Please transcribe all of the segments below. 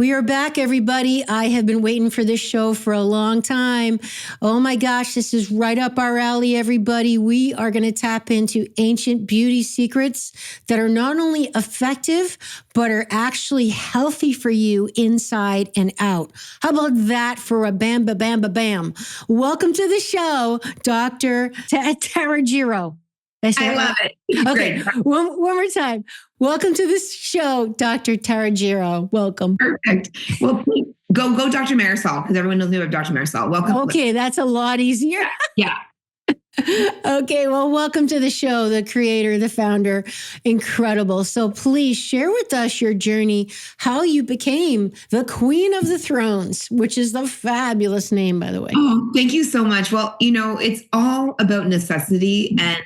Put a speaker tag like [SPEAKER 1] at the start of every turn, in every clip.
[SPEAKER 1] We are back, everybody. I have been waiting for this show for a long time. Oh my gosh, this is right up our alley, everybody. We are going to tap into ancient beauty secrets that are not only effective, but are actually healthy for you inside and out. How about that for a bam, ba, bam, ba, bam? Welcome to the show, Dr. Teijeiro.
[SPEAKER 2] I love it.
[SPEAKER 1] Okay, one more time. Welcome to this show, Dr. Teijeiro. Welcome.
[SPEAKER 2] Perfect. Well, go Dr. Marisol, because everyone knows me about Dr. Marisol. Welcome.
[SPEAKER 1] Okay, that's a lot easier.
[SPEAKER 2] Yeah.
[SPEAKER 1] Okay, well, welcome to the show, the creator, the founder. Incredible. So please share with us your journey, how you became the Queen of the Thrones, which is the fabulous name, by the way.
[SPEAKER 2] Oh, thank you so much. Well, it's all about necessity. And,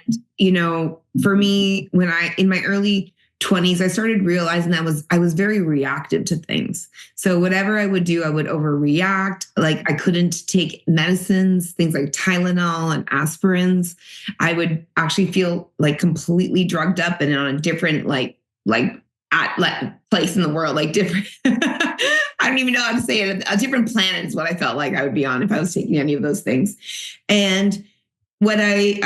[SPEAKER 2] for me, in my early 20s, I started realizing I was very reactive to things. So whatever I would do, I would overreact. Like I couldn't take medicines, things like Tylenol and aspirins. I would actually feel like completely drugged up and on a different place in the world, like different. I don't even know how to say it. A different planet is what I felt like I would be on if I was taking any of those things. And what I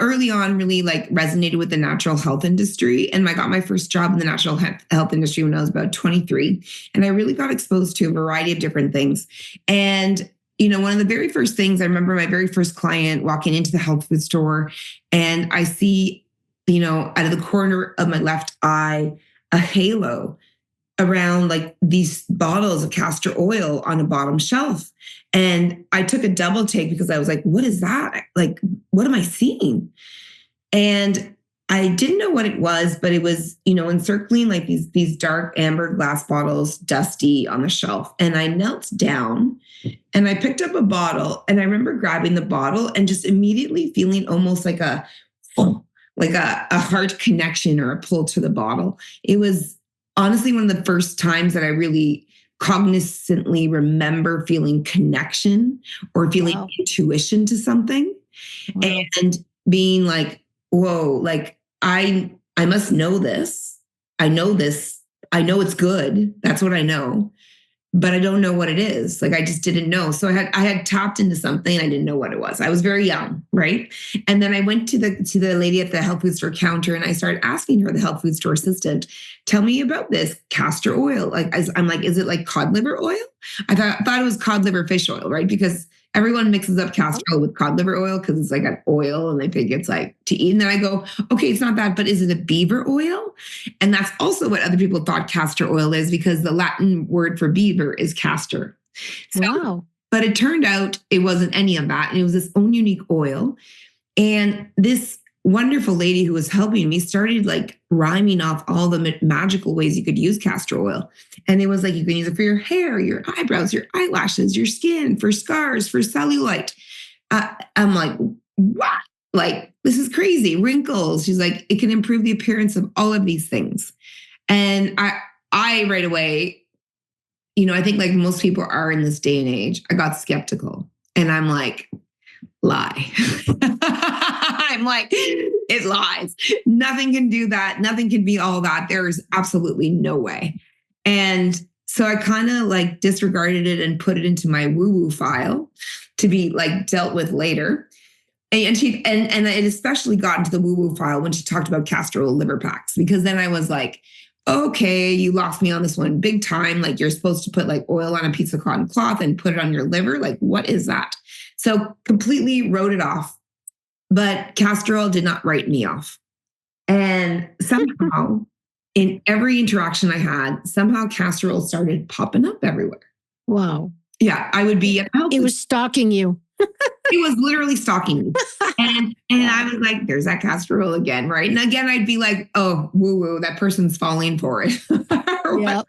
[SPEAKER 2] early on really resonated with the natural health industry. And I got my first job in the natural health industry when I was about 23. And I really got exposed to a variety of different things. And, one of the very first things, I remember my very first client walking into the health food store, and I see, out of the corner of my left eye, a halo around these bottles of castor oil on a bottom shelf. And I took a double take because I was like, what is that? Like, what am I seeing? And I didn't know what it was, but it was, encircling these dark amber glass bottles, dusty on the shelf. And I knelt down and I picked up a bottle, and I remember grabbing the bottle and just immediately feeling almost like a heart connection or a pull to the bottle. It was honestly one of the first times that I really cognizantly remember feeling connection or feeling intuition to something. Wow. And being like, whoa, I must know this. I know this. I know it's good. That's what I know. But I don't know what it is. I just didn't know. So I had tapped into something and I didn't know what it was. I was very young, right? And then I went to the lady at the health food store counter, and I started asking her, the health food store assistant, tell me about this castor oil. I'm like, is it like cod liver oil? I thought it was cod liver fish oil, right? Because everyone mixes up castor oil with cod liver oil because it's like an oil and they think it's like to eat. And then I go, okay, it's not that, but is it a beaver oil? And that's also what other people thought castor oil is, because the Latin word for beaver is castor. So, wow. But it turned out it wasn't any of that. And it was its own unique oil. And this wonderful lady who was helping me started rhyming off all the magical ways you could use castor oil. And it was you can use it for your hair, your eyebrows, your eyelashes, your skin, for scars, for cellulite. I'm like, what? This is crazy. Wrinkles. She's like, it can improve the appearance of all of these things. And I right away, I think most people are in this day and age, I got skeptical. And I'm like, lie. I'm like, it lies. Nothing can do that. Nothing can be all that. There's absolutely no way. And so I kind of disregarded it and put it into my woo-woo file to be dealt with later. And it especially got into the woo-woo file when she talked about castor oil liver packs, because then I was like, okay, you lost me on this one big time. You're supposed to put oil on a piece of cotton cloth and put it on your liver. What is that? So completely wrote it off. But castor oil did not write me off. And somehow, in every interaction I had, somehow castor oil started popping up everywhere.
[SPEAKER 1] Wow.
[SPEAKER 2] Yeah, I would be.
[SPEAKER 1] It was stalking you.
[SPEAKER 2] It was literally stalking me. And I was like, there's that castor oil again, right? And again, I'd be like, oh, woo-woo, that person's falling for it.
[SPEAKER 1] Yep.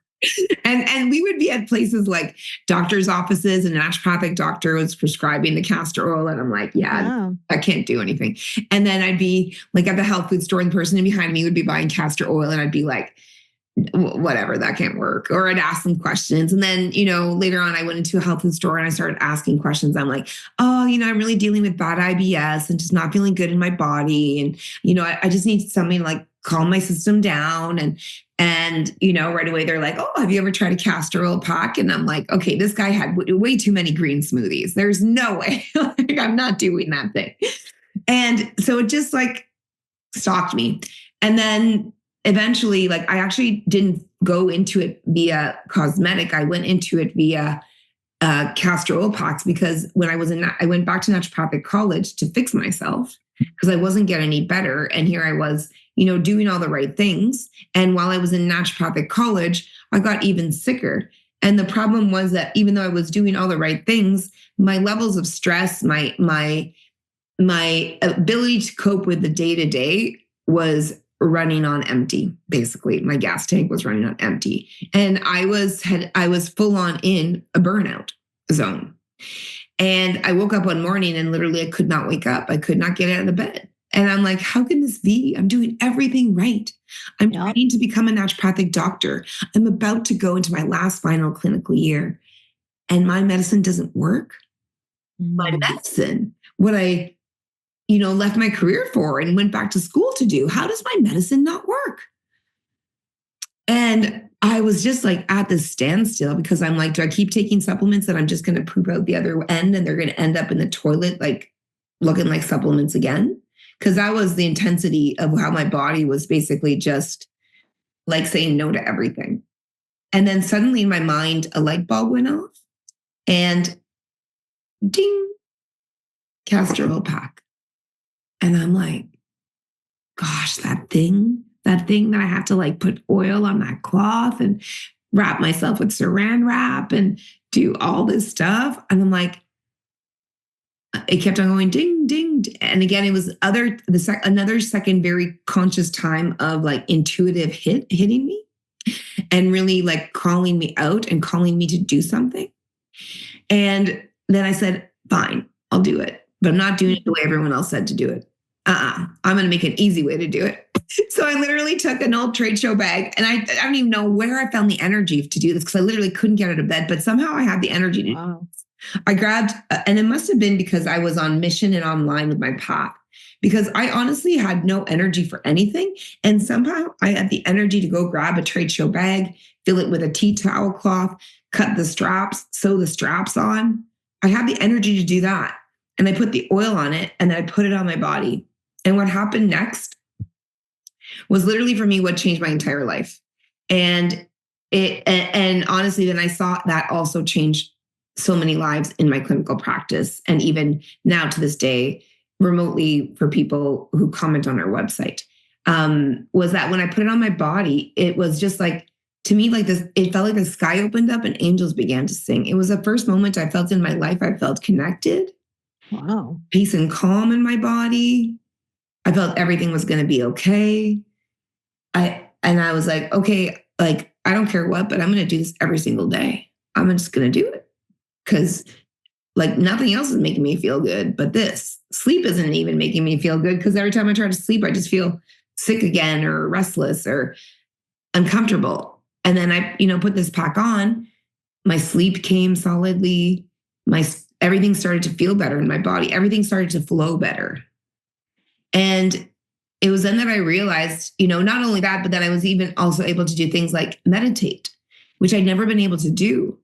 [SPEAKER 2] And we would be at places like doctor's offices, and an naturopathic doctor was prescribing the castor oil. And I'm like, yeah, I can't do anything. And then I'd be at the health food store, and the person behind me would be buying castor oil. And I'd be like, whatever, that can't work. Or I'd ask them questions. And then, later on I went into a health food store and I started asking questions. I'm like, oh, I'm really dealing with bad IBS and just not feeling good in my body. And, I just need something calm my system down. And, right away they're like, oh, have you ever tried a castor oil pack? And I'm like, okay, this guy had way too many green smoothies. There's no way. Like, I'm not doing that thing. And so it just like stalked me. And then eventually, like, I actually didn't go into it via cosmetic. I went into it via castor oil packs, because when I went back to naturopathic college to fix myself because I wasn't getting any better. And here I was, doing all the right things. And while I was in naturopathic college, I got even sicker. And the problem was that even though I was doing all the right things, my levels of stress, my ability to cope with the day-to-day was running on empty. Basically, my gas tank was running on empty. And I was full on in a burnout zone. And I woke up one morning and literally I could not wake up. I could not get out of the bed. And I'm like, how can this be? I'm doing everything right. I'm training to become a naturopathic doctor. I'm about to go into my last final clinical year. And my medicine doesn't work. My medicine, what I left my career for and went back to school to do. How does my medicine not work? And I was just like at this standstill, because I'm like, do I keep taking supplements that I'm just going to poop out the other end and they're going to end up in the toilet, like looking like supplements again? Because that was the intensity of how my body was basically just like saying no to everything. And then suddenly in my mind, a light bulb went off and ding, castor oil pack. And I'm like, gosh, that thing that I have to like put oil on that cloth and wrap myself with saran wrap and do all this stuff. And I'm like, it kept on going ding, ding. And again, it was another second very conscious time of like intuitive hitting me and really like calling me out and calling me to do something. And then I said, fine, I'll do it. But I'm not doing it the way everyone else said to do it. I'm going to make an easy way to do it. So I literally took an old trade show bag, and I don't even know where I found the energy to do this, because I literally couldn't get out of bed, but somehow I had the energy to do this. I grabbed, and it must have been because I was on mission and online with my path, because I honestly had no energy for anything. And somehow I had the energy to go grab a trade show bag, fill it with a tea towel cloth, cut the straps, sew the straps on. I had the energy to do that. And I put the oil on it, and then I put it on my body. And what happened next was literally for me what changed my entire life. And honestly, then I saw that also changed so many lives in my clinical practice. And even now to this day, remotely for people who comment on our website, was that when I put it on my body, it was just like, to me, like this, it felt like the sky opened up and angels began to sing. It was the first moment I felt in my life I felt connected.
[SPEAKER 1] Wow.
[SPEAKER 2] Peace and calm in my body. I felt everything was going to be okay. I was like, okay, like, I don't care what, but I'm going to do this every single day. I'm just going to do it, because like nothing else is making me feel good. But this sleep isn't even making me feel good, because every time I try to sleep, I just feel sick again or restless or uncomfortable. And then I, put this pack on. My sleep came solidly. Everything started to feel better in my body. Everything started to flow better. And it was then that I realized, not only that, but then I was even also able to do things like meditate, which I'd never been able to do.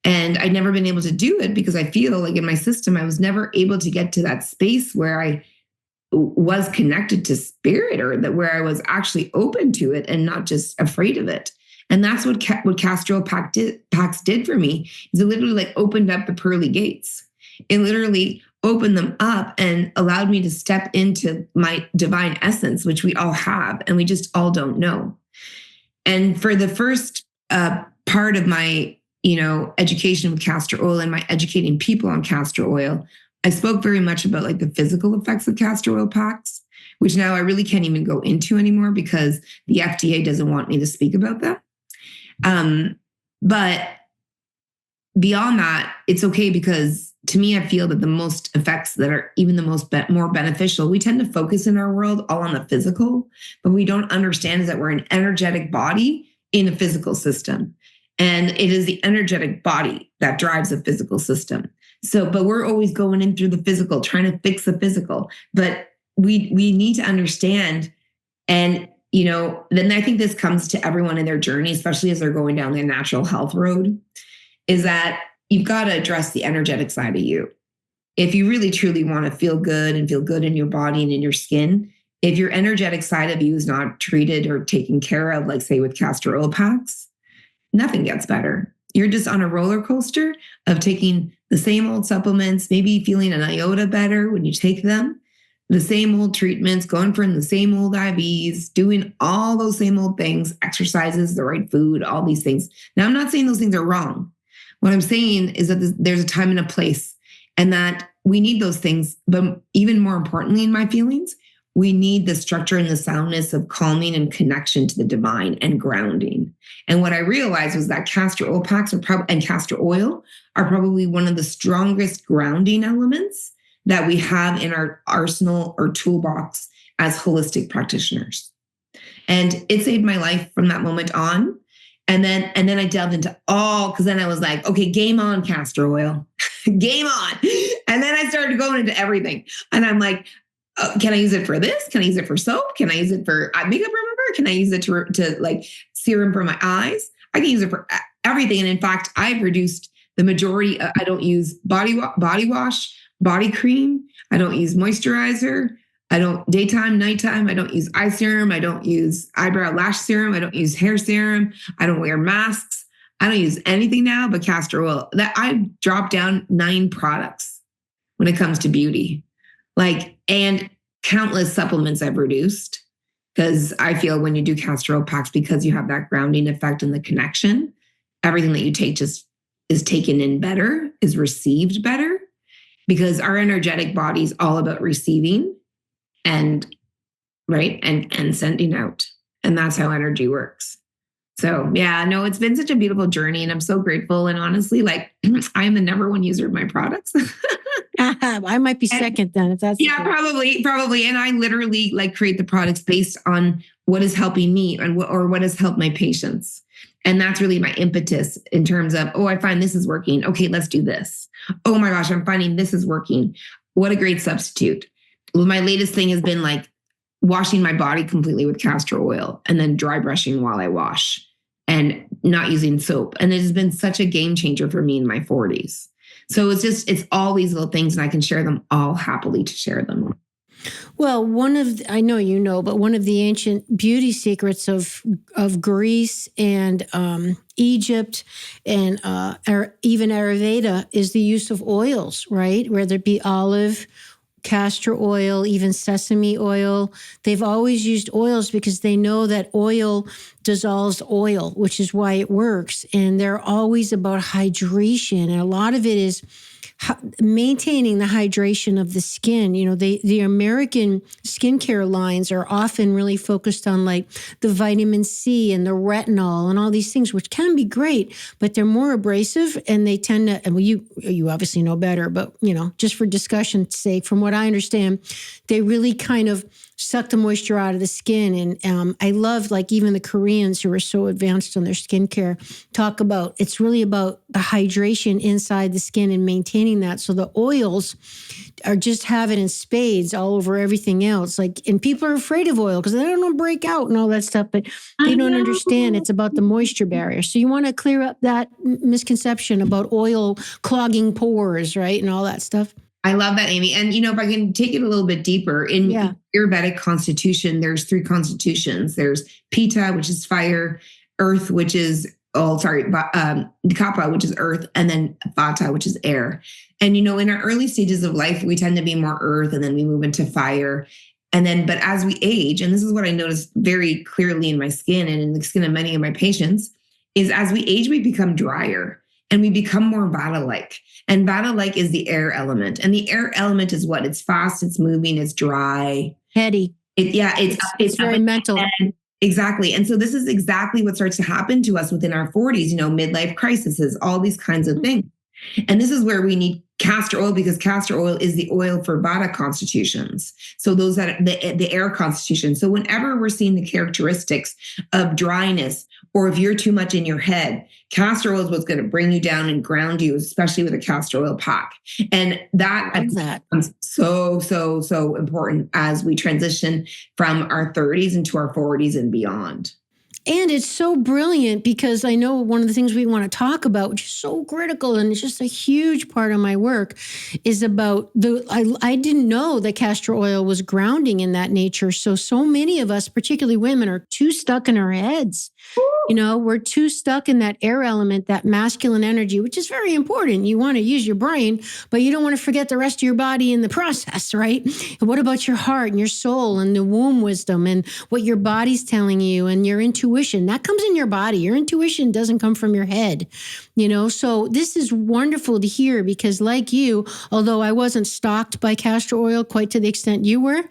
[SPEAKER 2] And I'd never been able to do it because I feel like in my system, I was never able to get to that space where I was connected to spirit, or that where I was actually open to it and not just afraid of it. And that's what castor oil packs did for me, is it literally like opened up the pearly gates. It literally opened them up and allowed me to step into my divine essence, which we all have, and we just all don't know. And for the first part of my, education with castor oil and my educating people on castor oil, I spoke very much about like the physical effects of castor oil packs, which now I really can't even go into anymore because the FDA doesn't want me to speak about that. But beyond that, it's okay, because to me, I feel that the most effects that are even the most more beneficial, we tend to focus in our world all on the physical, but we don't understand is that we're an energetic body in a physical system. And it is the energetic body that drives the physical system. So, but we're always going in through the physical, trying to fix the physical. But we need to understand and then I think this comes to everyone in their journey, especially as they're going down the natural health road, is that you've got to address the energetic side of you. If you really truly want to feel good and feel good in your body and in your skin, if your energetic side of you is not treated or taken care of, like say with castor oil packs, nothing gets better. You're just on a roller coaster of taking the same old supplements, maybe feeling an iota better when you take them, the same old treatments, going for the same old IVs, doing all those same old things, exercises, the right food, all these things. Now, I'm not saying those things are wrong. What I'm saying is that there's a time and a place, and that we need those things. But even more importantly, in my feelings, we need the structure and the soundness of calming and connection to the divine and grounding. And what I realized was that castor oil packs and castor oil are probably one of the strongest grounding elements that we have in our arsenal or toolbox as holistic practitioners. And it saved my life from that moment on. And then I delved into because then I was like, okay, game on, castor oil, game on. And then I started going into everything. And I'm like, can I use it for this? Can I use it for soap? Can I use it for makeup remover? Can I use it to like serum for my eyes? I can use it for everything. And in fact, I've reduced the majority. I don't use body wash, body cream. I don't use moisturizer. I don't daytime, nighttime. I don't use eye serum. I don't use eyebrow lash serum. I don't use hair serum. I don't wear masks. I don't use anything now but castor oil. That I've dropped down 9 products when it comes to beauty. And countless supplements I've reduced, because I feel when you do castor oil packs, because you have that grounding effect and the connection, everything that you take just is taken in better, is received better, because our energetic body is all about receiving and sending out. And that's how energy works. So yeah, no, it's been such a beautiful journey, and I'm so grateful. And honestly, I'm the number one user of my products.
[SPEAKER 1] I might be second then, if that's
[SPEAKER 2] probably. And I literally create the products based on what is helping me and what has helped my patients. And that's really my impetus in terms of, I find this is working. Okay, let's do this. Oh my gosh, I'm finding this is working. What a great substitute. Well, my latest thing has been washing my body completely with castor oil and then dry brushing while I wash and not using soap. And it has been such a game changer for me in my 40s. So it's all these little things, and I can share them all, happily to share them.
[SPEAKER 1] Well, I know you know, but one of the ancient beauty secrets of Greece and Egypt and even Ayurveda is the use of oils, right? Whether it be olive, castor oil, even sesame oil. They've always used oils because they know that oil dissolves oil, which is why it works. And they're always about hydration. And a lot of it is maintaining the hydration of the skin. The American skincare lines are often really focused on the vitamin C and the retinol and all these things, which can be great, but they're more abrasive, and they tend to, and you obviously know better, but just for discussion's sake, from what I understand, they really kind of suck the moisture out of the skin. And I love even the Koreans who are so advanced on their skincare talk about, it's really about the hydration inside the skin and maintaining that. So the oils are just have it in spades all over everything else. And people are afraid of oil because they don't want to break out and all that stuff, but they don't understand it's about the moisture barrier. So you want to clear up that misconception about oil clogging pores, right? And all that stuff.
[SPEAKER 2] I love that, Amy. And, if I can take it a little bit deeper, in Ayurvedic constitution, there's 3 constitutions. There's Pitta, which is fire, earth, which is, Kapha, which is earth, and then Vata, which is air. And, in our early stages of life, we tend to be more earth, and then we move into fire. But as we age, and this is what I noticed very clearly in my skin and in the skin of many of my patients, is as we age, we become drier. And we become more Vata-like. And Vata-like is the air element. And the air element is what? It's fast, it's moving, it's dry.
[SPEAKER 1] Heady.
[SPEAKER 2] It's
[SPEAKER 1] very mental.
[SPEAKER 2] Exactly. And so this is exactly what starts to happen to us within our 40s, midlife crises, all these kinds of things. And this is where we need castor oil, because castor oil is the oil for Vata constitutions. So those that the air constitution. So whenever we're seeing the characteristics of dryness or if you're too much in your head, castor oil is what's going to bring you down and ground you, especially with a castor oil pack. And that becomes so important as we transition from our 30s into our 40s and beyond.
[SPEAKER 1] And it's so brilliant because I know one of the things we want to talk about, which is so critical, and it's just a huge part of my work, is about I didn't know that castor oil was grounding in that nature. So many of us, particularly women, are too stuck in our heads. You know, we're too stuck in that air element, that masculine energy, which is very important. You want to use your brain, but you don't want to forget the rest of your body in the process, right? And what about your heart and your soul and the womb wisdom and what your body's telling you and your intuition? That comes in your body. Your intuition doesn't come from your head, you know? So this is wonderful to hear because like you, although I wasn't stalked by castor oil quite to the extent you were,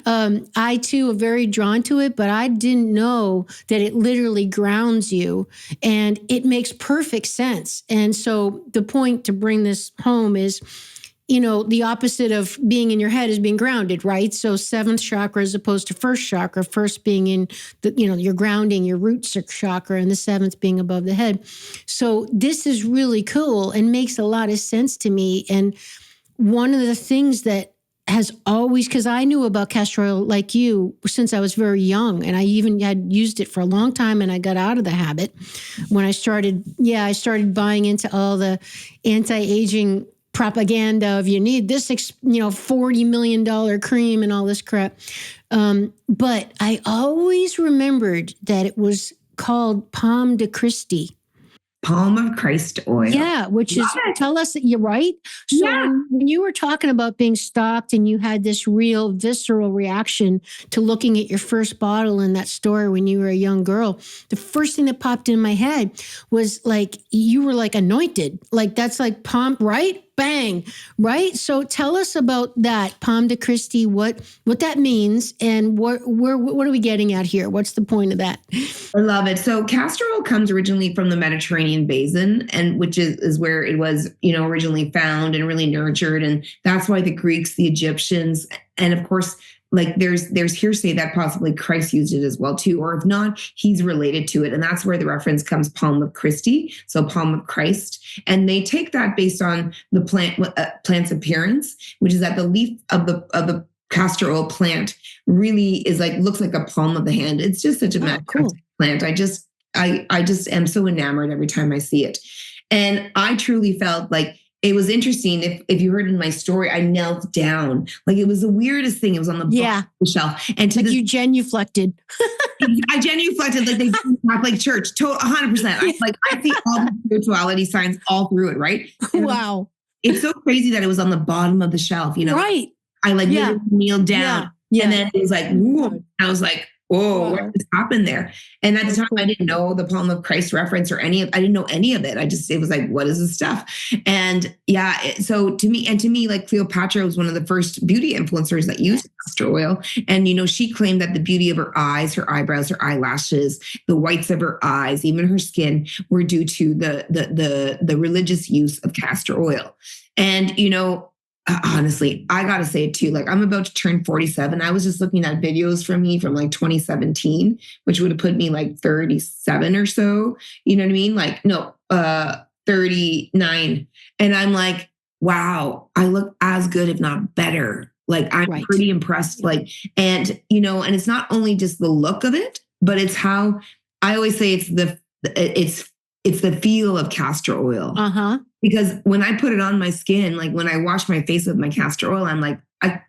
[SPEAKER 1] I too am very drawn to it, but I didn't know that it literally grounds you, and it makes perfect sense. And so the point to bring this home is, you know, the opposite of being in your head is being grounded, right? So seventh chakra as opposed to first chakra, first being in the, you know, your grounding, your root chakra, and the seventh being above the head. So this is really cool and makes a lot of sense to me. And one of the things that has always, because I knew about castor oil like you since I was very young, and I even had used it for a long time, and I got out of the habit when I started buying into all the anti-aging propaganda of you need this, $40 million cream and all this crap. But I always remembered that it was called Palm de Christi.
[SPEAKER 2] Palm of Christ oil.
[SPEAKER 1] Yeah, which is, tell us that you're right. So when you were talking about being stalked and you had this real visceral reaction to looking at your first bottle in that store when you were a young girl, the first thing that popped in my head was like, you were like anointed. Like that's like palm, right? Bang, right? So tell us about that, Palm de Christi, what that means, and what are we getting at here? What's the point of that?
[SPEAKER 2] I love it. So castor oil comes originally from the Mediterranean basin, and which is where it was, originally found and really nurtured. And that's why the Greeks, the Egyptians, and of course, like there's hearsay that possibly Christ used it as well too, or if not, he's related to it. And that's where the reference comes, Palm of Christi, so Palm of Christ. And they take that based on the plant's appearance, which is that the leaf of the castor oil plant really is looks like a palm of the hand. It's just such a magical plant. I just am so enamored every time I see it. And I truly felt like it was interesting. If you heard in my story, I knelt down. Like it was the weirdest thing. It was on the bottom of the shelf. And
[SPEAKER 1] like you genuflected.
[SPEAKER 2] I genuflected like they do Catholic Church. 100%. I see all the spirituality signs all through it, right? And
[SPEAKER 1] wow.
[SPEAKER 2] It's so crazy that it was on the bottom of the shelf, Right. I literally kneeled down. Yeah. And then it was like, whoa. I was like, whoa, what just happened there? And at the time, I didn't know the Palm of Christ reference I didn't know any of it. It was like, what is this stuff? And so to me, like Cleopatra was one of the first beauty influencers that used castor oil. And, she claimed that the beauty of her eyes, her eyebrows, her eyelashes, the whites of her eyes, even her skin were due to the religious use of castor oil. And, honestly, I got to say it too. Like I'm about to turn 47. I was just looking at videos from me from like 2017, which would have put me like 37 or so. You know what I mean? Like, no, 39. And I'm like, wow, I look as good, if not better. Like I'm pretty impressed. Like, and it's not only just the look of it, but it's how I always say it's the feel of castor oil. Uh-huh. Because when I put it on my skin, like when I wash my face with my castor oil, I'm like, I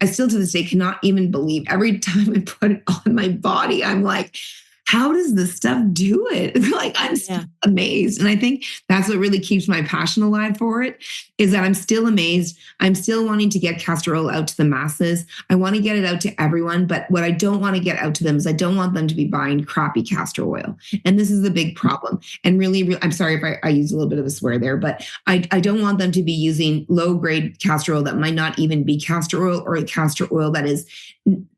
[SPEAKER 2] still to this day cannot even believe every time I put it on my body, I'm like, how does this stuff do it? Like, I'm still amazed. And I think that's what really keeps my passion alive for it, is that I'm still amazed. I'm still wanting to get castor oil out to the masses. I want to get it out to everyone. But what I don't want to get out to them is I don't want them to be buying crappy castor oil. And this is the big problem. And really, I'm sorry if I use a little bit of a swear there, but I don't want them to be using low grade castor oil that might not even be castor oil, or a castor oil that is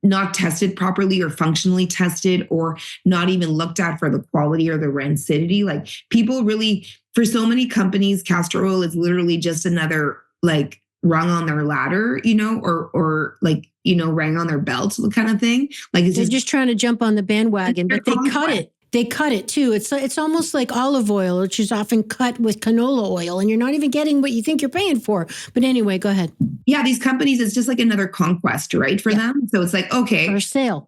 [SPEAKER 2] not tested properly or functionally tested, or not even looked at for the quality or the rancidity. Like people really, for so many companies, castor oil is literally just another like rung on their ladder, or rang on their belt kind of thing. Like it's
[SPEAKER 1] they're just trying to jump on the bandwagon, but they cut it. They cut it too. It's almost like olive oil, which is often cut with canola oil, and you're not even getting what you think you're paying for. But anyway, go ahead.
[SPEAKER 2] Yeah, these companies, it's just like another conquest, right, for them. So it's like, okay.
[SPEAKER 1] Or a sale.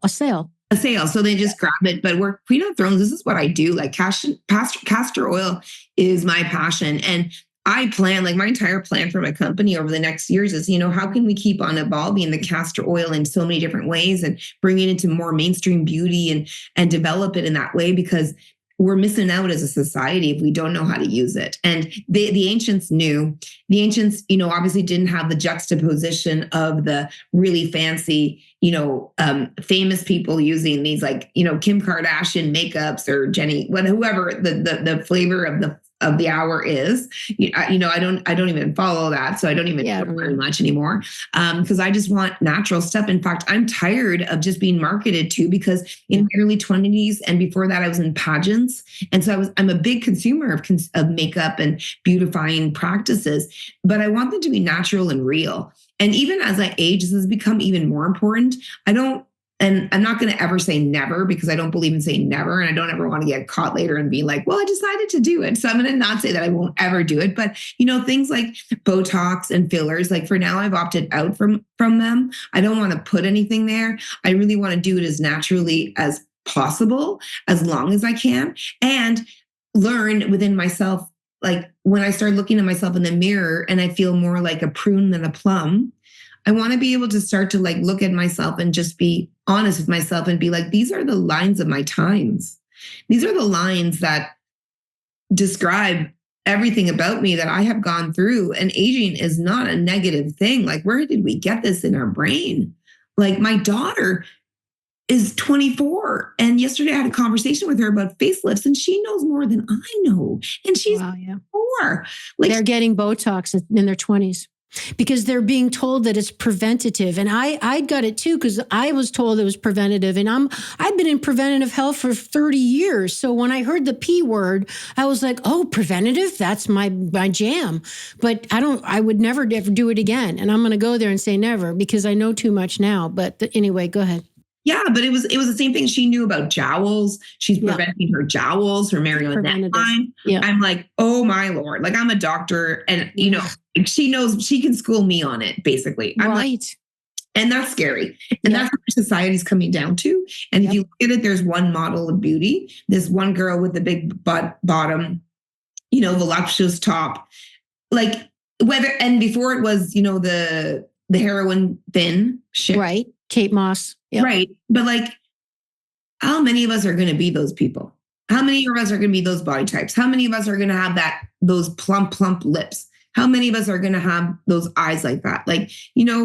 [SPEAKER 2] So they just grab it. But we're Queen of Thrones. This is what I do. Like castor oil is my passion. And I plan, like my entire plan for my company over the next years is, how can we keep on evolving the castor oil in so many different ways and bring it into more mainstream beauty and develop it in that way? Because we're missing out as a society if we don't know how to use it. And the ancients knew. The ancients, obviously didn't have the juxtaposition of the really fancy, famous people using these like, Kim Kardashian makeups or Jenny, whoever the flavor of the hour is. I don't even follow that. So I don't even know very much anymore because I just want natural stuff. In fact, I'm tired of just being marketed to, because in my early 20s and before that, I was in pageants. And so I'm a big consumer of makeup and beautifying practices, but I want them to be natural and real. And even as I age, this has become even more important. And I'm not going to ever say never, because I don't believe in saying never. And I don't ever want to get caught later and be like, well, I decided to do it. So I'm going to not say that I won't ever do it. But, things like Botox and fillers, like for now, I've opted out from them. I don't want to put anything there. I really want to do it as naturally as possible, as long as I can, and learn within myself. Like when I start looking at myself in the mirror and I feel more like a prune than a plum, I want to be able to start to like look at myself and just be honest with myself and be like, these are the lines of my times. These are the lines that describe everything about me that I have gone through. And aging is not a negative thing. Like, where did we get this in our brain? Like, my daughter is 24. And yesterday I had a conversation with her about facelifts, and she knows more than I know. And she's 4. Like,
[SPEAKER 1] they're getting Botox in their 20s. Because they're being told that it's preventative. And I got it too, because I was told it was preventative. And I've been in preventative health for 30 years. So when I heard the P word, I was like, oh, preventative? That's my jam. But I would never ever do it again. And I'm going to go there and say never, because I know too much now. But anyway, go ahead.
[SPEAKER 2] Yeah, but it was the same thing. She knew about jowls. She's preventing her jowls, her marionette line. Yeah. I'm like, oh my Lord. Like, I'm a doctor, and she knows, she can school me on it, basically. I'm right. And that's scary. And that's what society's coming down to. And if you look at it, there's one model of beauty. This one girl with the big bottom, voluptuous top. Like, and before it was, the heroin thin shit.
[SPEAKER 1] Right. Kate Moss.
[SPEAKER 2] Yep. Right. But like, how many of us are going to be those people? How many of us are going to be those body types? How many of us are going to have those plump lips? How many of us are going to have those eyes like that? Like,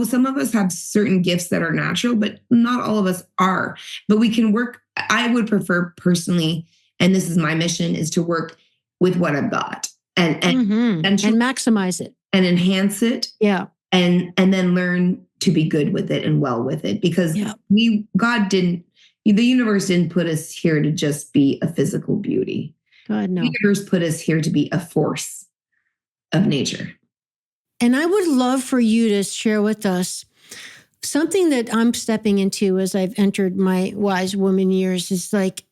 [SPEAKER 2] some of us have certain gifts that are natural, but not all of us are. But we can work. I would prefer personally, and this is my mission, is to work with what I've got and
[SPEAKER 1] maximize it
[SPEAKER 2] and enhance it.
[SPEAKER 1] Yeah.
[SPEAKER 2] And then learn to be good with it and well with it, because the universe didn't put us here to just be a physical beauty.
[SPEAKER 1] God, no.
[SPEAKER 2] The universe put us here to be a force of nature.
[SPEAKER 1] And I would love for you to share with us something that I'm stepping into as I've entered my wise woman years, is like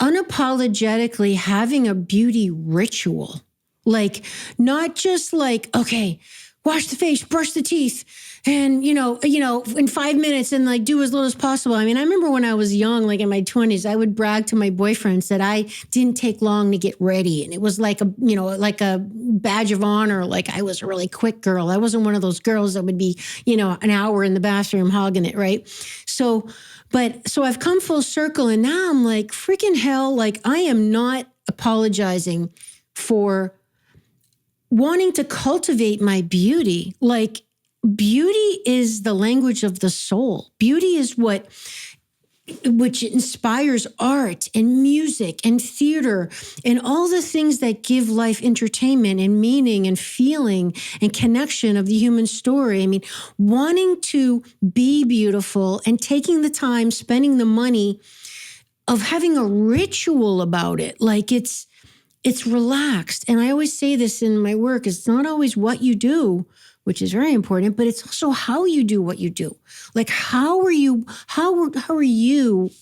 [SPEAKER 1] unapologetically having a beauty ritual. Like, not just like, okay, wash the face, brush the teeth, and, in 5 minutes, and like do as little as possible. I mean, I remember when I was young, like in my 20s, I would brag to my boyfriends that I didn't take long to get ready. And it was like a badge of honor. Like, I was a really quick girl. I wasn't one of those girls that would be, an hour in the bathroom hogging it. Right. So I've come full circle, and now I'm like, freaking hell. Like, I am not apologizing for wanting to cultivate my beauty. Like, beauty is the language of the soul. Beauty is which inspires art and music and theater and all the things that give life entertainment and meaning and feeling and connection of the human story. I mean, wanting to be beautiful and taking the time, spending the money of having a ritual about it. Like, it's relaxed. And I always say this in my work, it's not always what you do, which is very important, but it's also how you do what you do. Like, how are you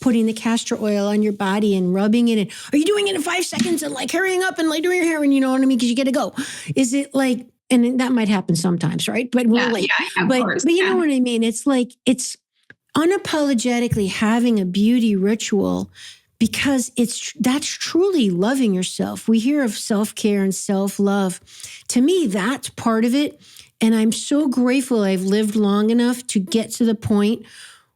[SPEAKER 1] putting the castor oil on your body and rubbing it in? Are you doing it in 5 seconds and like hurrying up and like doing your hair and you know what I mean? Because you got to go. Is it like, and that might happen sometimes, right? But we're late.
[SPEAKER 2] Of course.
[SPEAKER 1] But you know what I mean? It's like, it's unapologetically having a beauty ritual, because that's truly loving yourself. We hear of self-care and self-love. To me, that's part of it. And I'm so grateful I've lived long enough to get to the point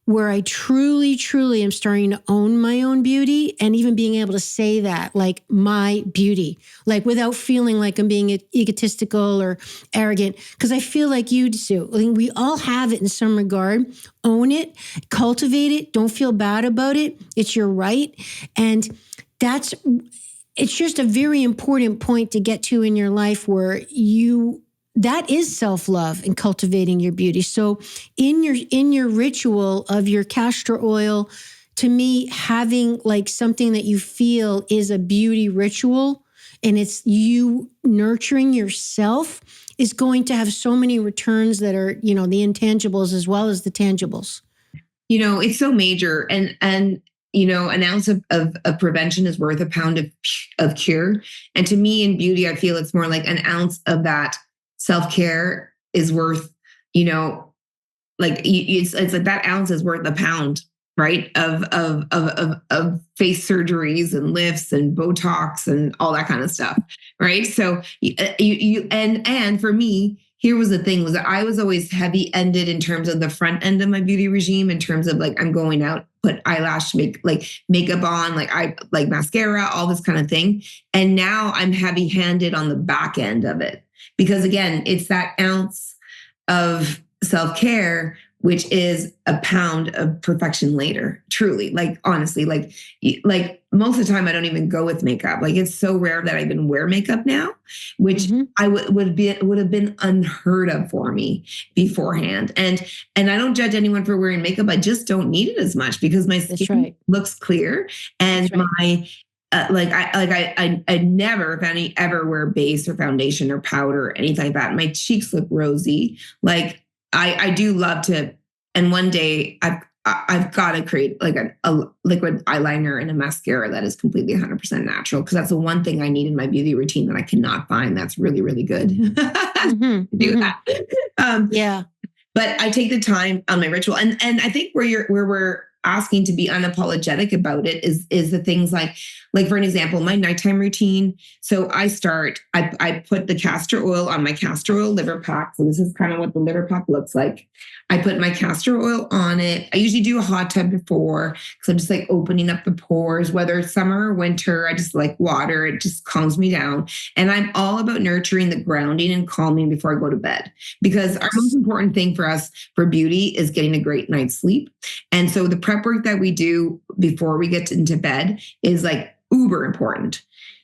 [SPEAKER 1] where I truly, truly am starting to own my own beauty, and even being able to say that, like, my beauty, like without feeling like I'm being egotistical or arrogant, because I feel like you do. I mean, we all have it in some regard. Own it, cultivate it, don't feel bad about it. It's your right. And it's just a very important point to get to in your life where that is self-love and cultivating your beauty. So in your ritual of your castor oil, to me, having like something that you feel is a beauty ritual, and it's you nurturing yourself, is going to have so many returns that are, the intangibles as well as the tangibles.
[SPEAKER 2] It's so major. And an ounce of prevention is worth a pound of cure. And to me, in beauty, I feel it's more like an ounce of that self-care is worth, it's like that ounce is worth a pound, right? Of face surgeries and lifts and Botox and all that kind of stuff, right? So and for me, here was the thing, was that I was always heavy-ended in terms of the front end of my beauty regime, in terms of like, I'm going out, put eyelash, makeup on, like mascara, all this kind of thing. And now I'm heavy-handed on the back end of it. Because again, it's that ounce of self-care, which is a pound of perfection later. Truly, like, honestly, like most of the time I don't even go with makeup. Like, it's so rare that I even wear makeup now, which I would have been unheard of for me beforehand. And I don't judge anyone for wearing makeup. I just don't need it as much because my skin looks clear, and my I never, if any, ever wear base or foundation or powder or anything like that. My cheeks look rosy. Like, I do love to, and one day I've got to create like a liquid eyeliner and a mascara that is completely 100% natural, because that's the one thing I need in my beauty routine that I cannot find that's really, really good. Do that. But I take the time on my ritual, and I think where we're asking to be unapologetic about it is the things like for an example, my nighttime routine. So I put the castor oil on my castor oil liver pack. So this is kind of what the liver pack looks like. I put my castor oil on it. I usually do a hot tub before, because I'm just like opening up the pores, whether it's summer or winter. I just like water. It just calms me down. And I'm all about nurturing the grounding and calming before I go to bed, because our most important thing for us for beauty is getting a great night's sleep. And so the prep work that we do before we get into bed is like uber important.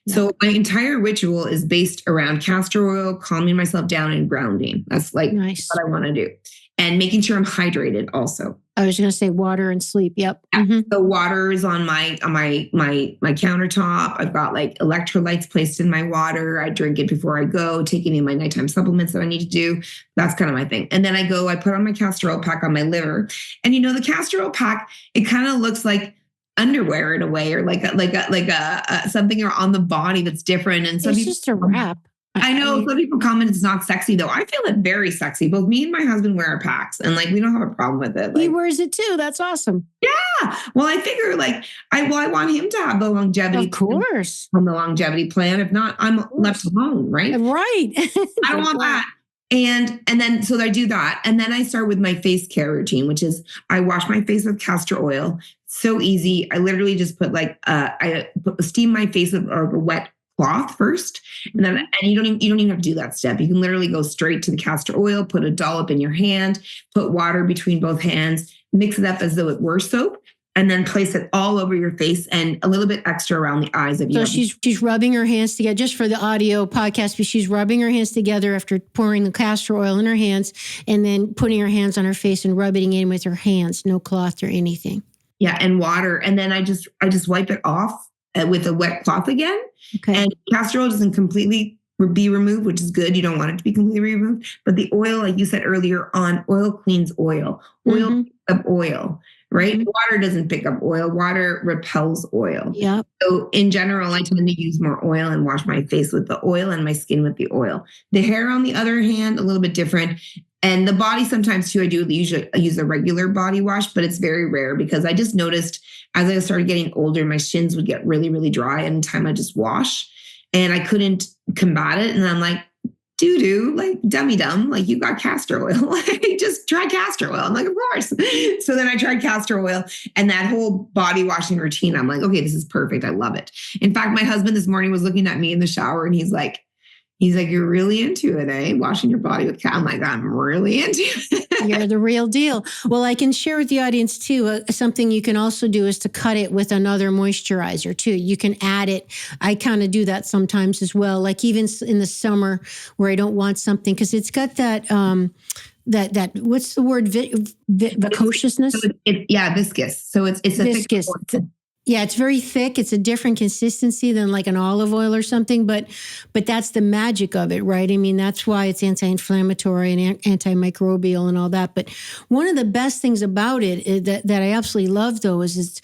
[SPEAKER 2] So my entire ritual is based around castor oil, calming myself down, and grounding. That's like what I want to do. And making sure I'm hydrated also.
[SPEAKER 1] I was going to say water and sleep. Yep.
[SPEAKER 2] So water is on my countertop. I've got like electrolytes placed in my water. I drink it before I go, taking in my nighttime supplements that I need to do. That's kind of my thing. And then I put on my castor oil pack on my liver. And the castor oil pack, it kind of looks like underwear in a way, or like a something on the body that's different. And so
[SPEAKER 1] it's just a wrap.
[SPEAKER 2] I know some people comment it's not sexy, though. I feel it very sexy. Both me and my husband wear our packs, and like, we don't have a problem with it. Like,
[SPEAKER 1] he wears it too. That's awesome.
[SPEAKER 2] Yeah. Well, I figure like I want him to have the longevity.
[SPEAKER 1] Of course.
[SPEAKER 2] On the longevity plan. If not, I'm left alone, right?
[SPEAKER 1] Right.
[SPEAKER 2] I don't want that. And then so I do that, and then I start with my face care routine, which is I wash my face with castor oil. So easy. I literally just put steam my face with a wet cloth first, and you don't even have to do that step. You can literally go straight to the castor oil, put a dollop in your hand, put water between both hands, mix it up as though it were soap, and then place it all over your face and a little bit extra around the eyes of you.
[SPEAKER 1] So she's rubbing her hands together, just for the audio podcast, but she's rubbing her hands together after pouring the castor oil in her hands, and then putting her hands on her face and rubbing it in with her hands, no cloth or anything.
[SPEAKER 2] Yeah, and water, and then I just wipe it off with a wet cloth again.
[SPEAKER 1] Okay.
[SPEAKER 2] And castor oil doesn't completely be removed, which is good. You don't want it to be completely removed. But the oil, like you said earlier on, oil cleans oil. Oil picks up oil, right? Water doesn't pick up oil. Water repels oil.
[SPEAKER 1] Yeah.
[SPEAKER 2] So in general, I tend to use more oil and wash my face with the oil and my skin with the oil. The hair, on the other hand, a little bit different. And the body sometimes too, I use a regular body wash, but it's very rare because I just noticed as I started getting older, my shins would get really, really dry anytime I just wash. And I couldn't combat it. And I'm like, doo-doo, like dummy dumb, like you got castor oil. Just try castor oil. I'm like, of course. So then I tried castor oil and that whole body washing routine. I'm like, okay, this is perfect. I love it. In fact, my husband this morning was looking at me in the shower and he's like, you're really into it, eh? Washing your body with I'm like, I'm really into it.
[SPEAKER 1] You're the real deal. Well, I can share with the audience too, something you can also do is to cut it with another moisturizer too. You can add it. I kind of do that sometimes as well. Like even in the summer where I don't want something, because it's got that, that what's the word? Viscousness?
[SPEAKER 2] Viscous. So it's a
[SPEAKER 1] viscous. Yeah, it's very thick. It's a different consistency than like an olive oil or something, but that's the magic of it, right? I mean, that's why it's anti-inflammatory and antimicrobial and all that. But one of the best things about it that I absolutely love, though, is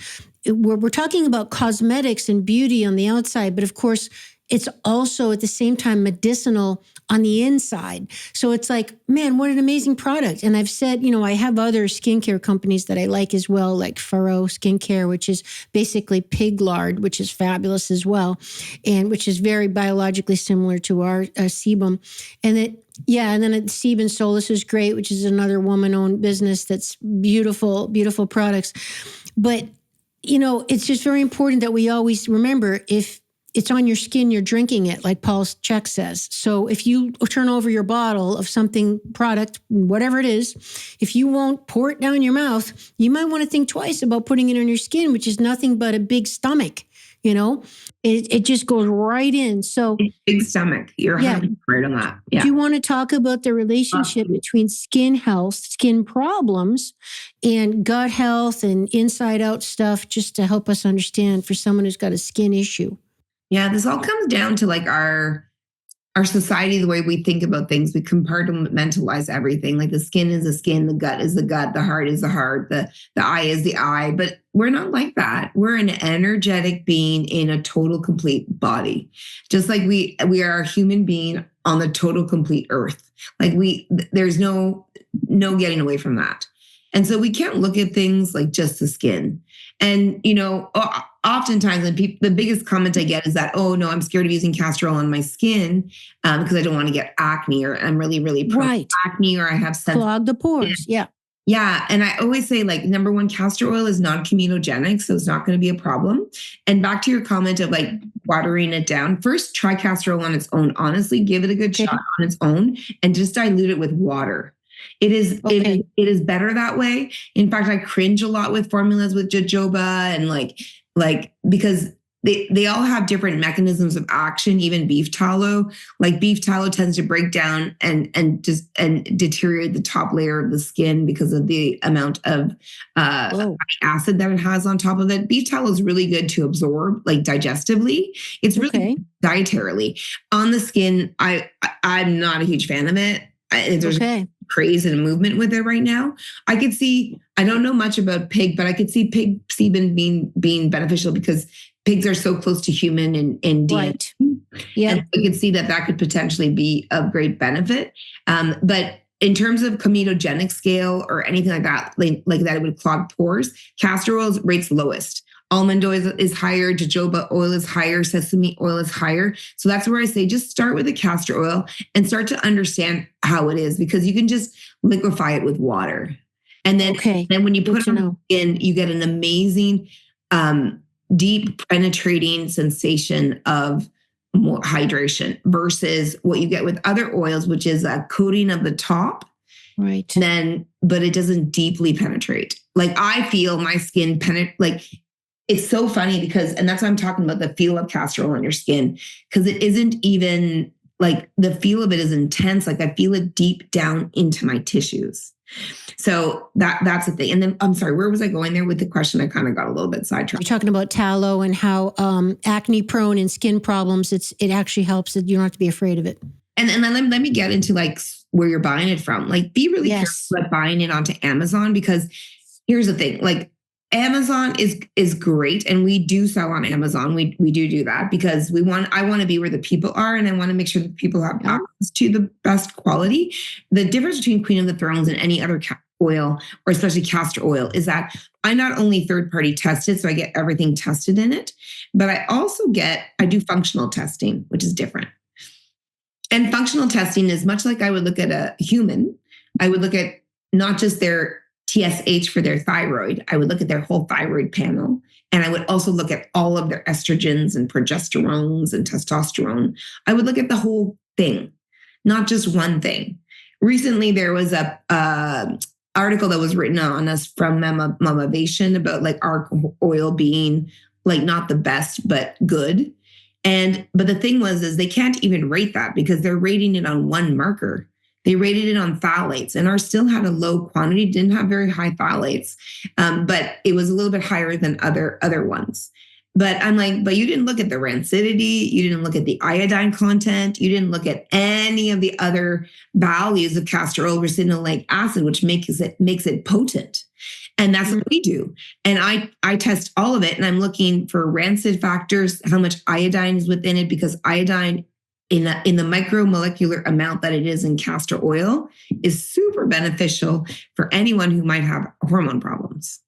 [SPEAKER 1] we're talking about cosmetics and beauty on the outside, but of course, it's also at the same time medicinal on the inside. So it's like, man, what an amazing product. And I've said, I have other skincare companies that I like as well, like Furrow Skincare, which is basically pig lard, which is fabulous as well, and which is very biologically similar to our sebum. And then Sebum Solus is great, which is another woman-owned business that's beautiful, beautiful products. But, it's just very important that we always remember if it's on your skin, you're drinking it, like Paul's check says. So if you turn over your bottle of something, product, whatever it is, if you won't pour it down your mouth, you might want to think twice about putting it on your skin, which is nothing but a big stomach. It just goes right in. So
[SPEAKER 2] big stomach. You're right on that. Yeah.
[SPEAKER 1] Do you want to talk about the relationship between skin health, skin problems, and gut health and inside out stuff, just to help us understand for someone who's got a skin issue?
[SPEAKER 2] Yeah, this all comes down to like our society, the way we think about things. We compartmentalize everything. Like the skin is the skin, the gut is the gut, the heart is the heart, the eye is the eye. But we're not like that. We're an energetic being in a total complete body. Just like we are a human being on the total complete earth. Like there's no getting away from that. And so we can't look at things like just the skin. And, oftentimes the biggest comment I get is that, oh, no, I'm scared of using castor oil on my skin because I don't want to get acne, or I'm really, really prone to acne, or I have
[SPEAKER 1] clog the pores. Yeah.
[SPEAKER 2] Yeah. And I always say, like, number one, castor oil is non-comedogenic, so it's not going to be a problem. And back to your comment of like watering it down, first try castor oil on its own. Honestly, give it a good shot on its own and just dilute it with water. It is better that way. In fact, I cringe a lot with formulas with jojoba and like because they all have different mechanisms of action. Even beef tallow, like beef tallow tends to break down and deteriorate the top layer of the skin because of the amount of acid that it has on top of it. Beef tallow is really good to absorb, like digestively. It's really good dietarily. On the skin, I'm not a huge fan of it. There's craze and movement with it right now. I don't know much about pig, but I could see pig sebum being beneficial because pigs are so close to human in DNA.
[SPEAKER 1] Right. Yeah.
[SPEAKER 2] And I could see that could potentially be of great benefit. But in terms of comedogenic scale or anything like that, like that, it would clog pores. Castor oil rates lowest. Almond oil is higher, jojoba oil is higher, sesame oil is higher. So that's where I say just start with the castor oil and start to understand how it is, because you can just liquefy it with water. And then, when you put it on the skin, you get an amazing, deep penetrating sensation of more hydration versus what you get with other oils, which is a coating of the top.
[SPEAKER 1] Right.
[SPEAKER 2] But it doesn't deeply penetrate. Like I feel my skin it's so funny because, and that's why I'm talking about the feel of castor oil on your skin, because it isn't even like the feel of it is intense. Like I feel it deep down into my tissues. So that's the thing. And then I'm sorry, where was I going there with the question? I kind of got a little bit sidetracked.
[SPEAKER 1] You're talking about tallow and how acne prone and skin problems, it actually helps that you don't have to be afraid of it.
[SPEAKER 2] And then let me get into like where you're buying it from. Like be really careful about buying it onto Amazon, because here's the thing, like Amazon is great, and we do sell on Amazon. We do that because I want to be where the people are, and I want to make sure that people have access to the best quality. The difference between Queen of the Thrones and any other oil, or especially castor oil, is that I not only third-party tested, so I get everything tested in it, but I do functional testing, which is different. And functional testing is much like I would look at a human. I would look at not just their TSH for their thyroid. I would look at their whole thyroid panel. And I would also look at all of their estrogens and progesterones and testosterone. I would look at the whole thing, not just one thing. Recently, there was a article that was written on us from Mamavation about like our oil being like not the best, but good. But the thing is they can't even rate that because they're rating it on one marker. They rated it on phthalates, and ours still had a low quantity, didn't have very high phthalates, but it was a little bit higher than other ones. But I'm like, but you didn't look at the rancidity, you didn't look at the iodine content, you didn't look at any of the other values of castor oil ricinoleic acid, which makes it potent. And that's what we do. And I test all of it, and I'm looking for rancid factors, how much iodine is within it, because iodine in the micromolecular amount that it is in castor oil is super beneficial for anyone who might have hormone problems,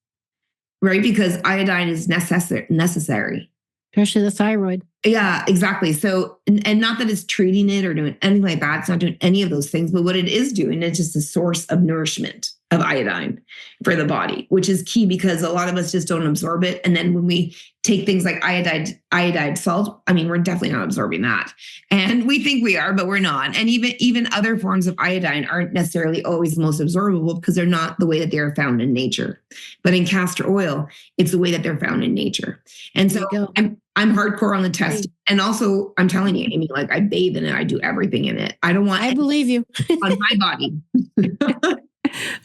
[SPEAKER 2] right? Because iodine is necessary.
[SPEAKER 1] Especially the thyroid.
[SPEAKER 2] Yeah, exactly. So, and not that it's treating it or doing anything like that. It's not doing any of those things, but what it is doing is just a source of nourishment of iodine for the body, which is key because a lot of us just don't absorb it. And then when we take things like iodide salt, I mean, we're definitely not absorbing that. And we think we are, but we're not. And even other forms of iodine aren't necessarily always the most absorbable because they're not the way that they're found in nature. But in castor oil, it's the way that they're found in nature. And so I'm hardcore on the test. And also, I'm telling you, Amy, like I bathe in it. I do everything in it. I
[SPEAKER 1] believe you.
[SPEAKER 2] on my body.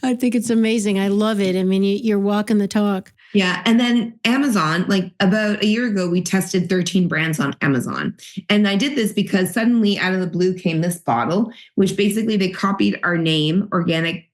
[SPEAKER 1] I think it's amazing. I love it. I mean, you're walking the talk.
[SPEAKER 2] Yeah. And then Amazon, like about a year ago, we tested 13 brands on Amazon. And I did this because suddenly out of the blue came this bottle, which basically they copied our name, Organic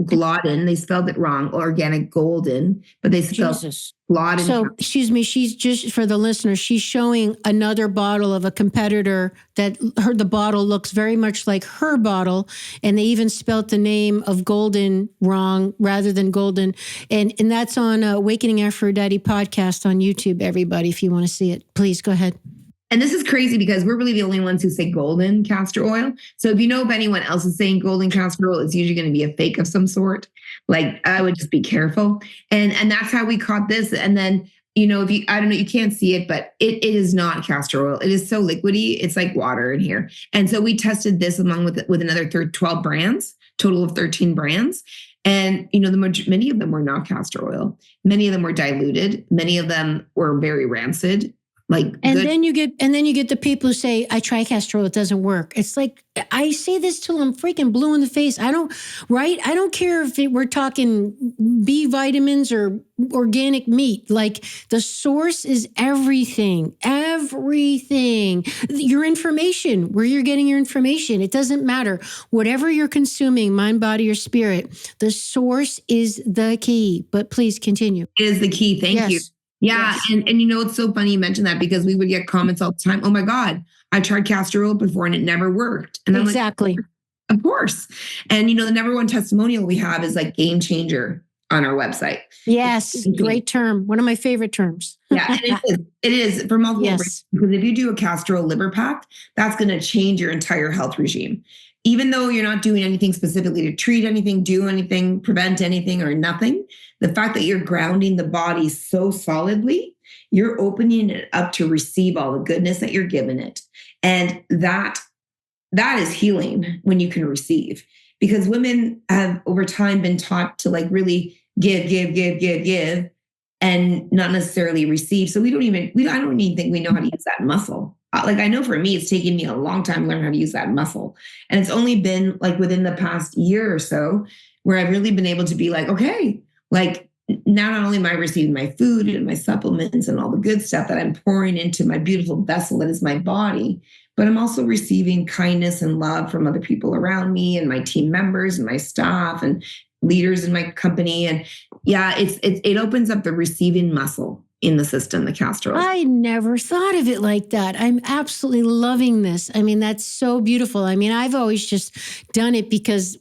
[SPEAKER 2] Gluten. They spelled it wrong, Organic Golden, but they spelled Gluten.
[SPEAKER 1] So, excuse me, she's just, for the listeners, she's showing another bottle of a competitor that the bottle looks very much like her bottle. And they even spelt the name of Golden wrong rather than Golden. And that's on Awakening Aphrodite podcast on YouTube, everybody, if you want to see it. Please go ahead.
[SPEAKER 2] And this is crazy because we're really the only ones who say golden castor oil. So if you know if anyone else is saying golden castor oil, it's usually going to be a fake of some sort. Like I would just be careful. And that's how we caught this. And then, you know, I don't know, you can't see it, but it is not castor oil. It is so liquidy. It's like water in here. And so we tested this along with another 12 brands, total of 13 brands. And, you know, many of them were not castor oil. Many of them were diluted. Many of them were very rancid. Then you get the people who say, I try castor oil, it doesn't work. It's like, I say this till I'm freaking blue in the face. I don't care if we're talking B vitamins or organic meat. Like the source is everything. Your information, where you're getting your information. It doesn't matter. Whatever you're consuming, mind, body, or spirit, the source is the key. But please continue. It is the key. Thank you. Yeah. Yes. And you know, it's so funny you mentioned that because we would get comments all the time. Oh my God, I tried castor oil before and it never worked. And I'm
[SPEAKER 1] exactly.
[SPEAKER 2] Like, of course. And you know, the number one testimonial we have is like game changer on our website.
[SPEAKER 1] Yes. Great term. One of my favorite terms.
[SPEAKER 2] Yeah. And it is for multiple reasons. Because if you do a castor oil liver pack, that's going to change your entire health regime. Even though you're not doing anything specifically to treat anything, do anything, prevent anything or nothing, the fact that you're grounding the body so solidly, you're opening it up to receive all the goodness that you're given it. And that is healing when you can receive. Because women have over time been taught to like really give and not necessarily receive. So I don't even think we know how to use that muscle. like I know for me, it's taken me a long time to learn how to use that muscle. And it's only been like within the past year or so where I've really been able to be like, okay, like now not only am I receiving my food and my supplements and all the good stuff that I'm pouring into my beautiful vessel that is my body, but I'm also receiving kindness and love from other people around me and my team members and my staff and leaders in my company. And yeah, it opens up the receiving muscle in the system, the castor oil.
[SPEAKER 1] I never thought of it like that. I'm absolutely loving this. I mean, that's so beautiful. I mean, I've always just done it because,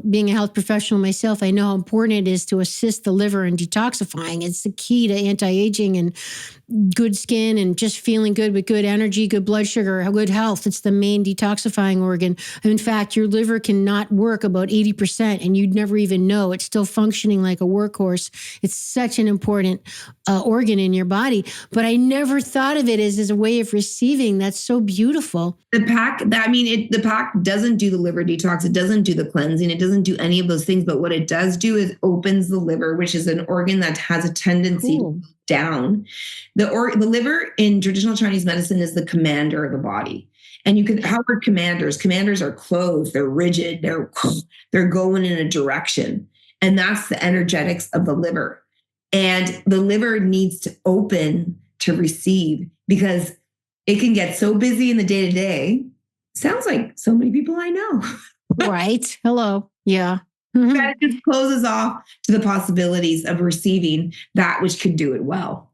[SPEAKER 1] being a health professional myself, I know how important it is to assist the liver in detoxifying. It's the key to anti-aging and good skin and just feeling good with good energy, good blood sugar, good health. It's the main detoxifying organ. In fact, your liver cannot work about 80% and you'd never even know. It's still functioning like a workhorse. It's such an important organ in your body. But I never thought of it as a way of receiving. That's so beautiful.
[SPEAKER 2] The pack doesn't do the liver detox. It doesn't do the cleansing. It doesn't do any of those things. But what it does do is opens the liver, which is an organ that has a tendency down. The liver in traditional Chinese medicine is the commander of the body. And you can, how are commanders? Commanders are closed, they're rigid, they're going in a direction. And that's the energetics of the liver. And the liver needs to open to receive because it can get so busy in the day-to-day. Sounds like so many people I know.
[SPEAKER 1] Right. Hello. Yeah.
[SPEAKER 2] That it just closes off to the possibilities of receiving that which could do it well.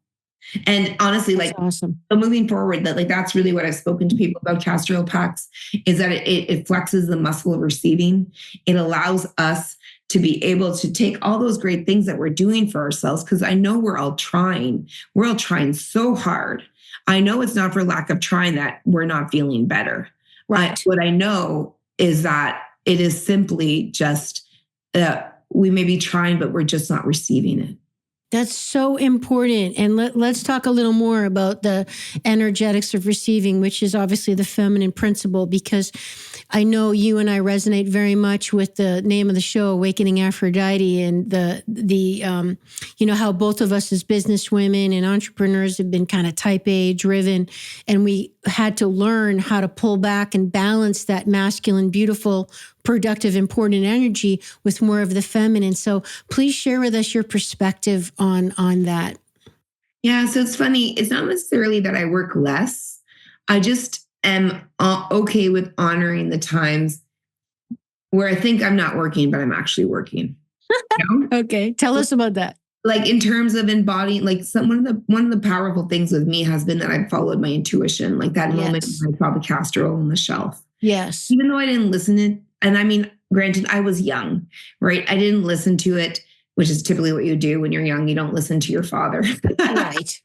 [SPEAKER 2] And honestly,
[SPEAKER 1] that's awesome.
[SPEAKER 2] So moving forward, that's really what I've spoken to people about castor oil packs is that it flexes the muscle of receiving. It allows us to be able to take all those great things that we're doing for ourselves. Because I know we're all trying so hard. I know it's not for lack of trying that we're not feeling better.
[SPEAKER 1] Right.
[SPEAKER 2] What I know is that it is simply just we may be trying, but we're just not receiving it.
[SPEAKER 1] That's so important. And let's talk a little more about the energetics of receiving, which is obviously the feminine principle, because I know you and I resonate very much with the name of the show, Awakening Aphrodite, and the how both of us as business women and entrepreneurs have been kind of type A driven, and we had to learn how to pull back and balance that masculine, beautiful, productive, important energy with more of the feminine. So please share with us your perspective on that.
[SPEAKER 2] Yeah, so it's funny. It's not necessarily that I work less. I just am okay with honoring the times where I think I'm not working, but I'm actually working.
[SPEAKER 1] Okay, tell us about that.
[SPEAKER 2] Like in terms of embodying, like one of the powerful things with me has been that I've followed my intuition. Like that moment when I saw the castor oil on the shelf.
[SPEAKER 1] Yes.
[SPEAKER 2] Even though I didn't listen to it, and I mean, granted, I was young, right? I didn't listen to it, which is typically what you do when you're young. You don't listen to your father.
[SPEAKER 1] Right.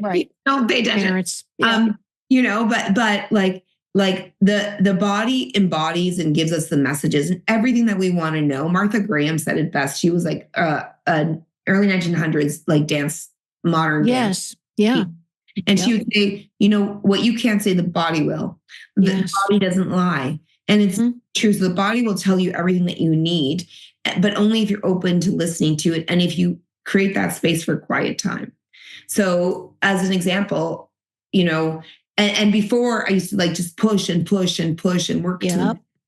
[SPEAKER 1] Right.
[SPEAKER 2] Don't pay attention.
[SPEAKER 1] Parents. Yeah.
[SPEAKER 2] But like the body embodies and gives us the messages and everything that we want to know. Martha Graham said it best. She was like an early 1900s, like dance, modern dance.
[SPEAKER 1] Yeah.
[SPEAKER 2] And she would say, what you can't say, the body will. The body doesn't lie. And it's true. So the body will tell you everything that you need, but only if you're open to listening to it. And if you create that space for quiet time. So as an example, and before I used to like just push and push and push and work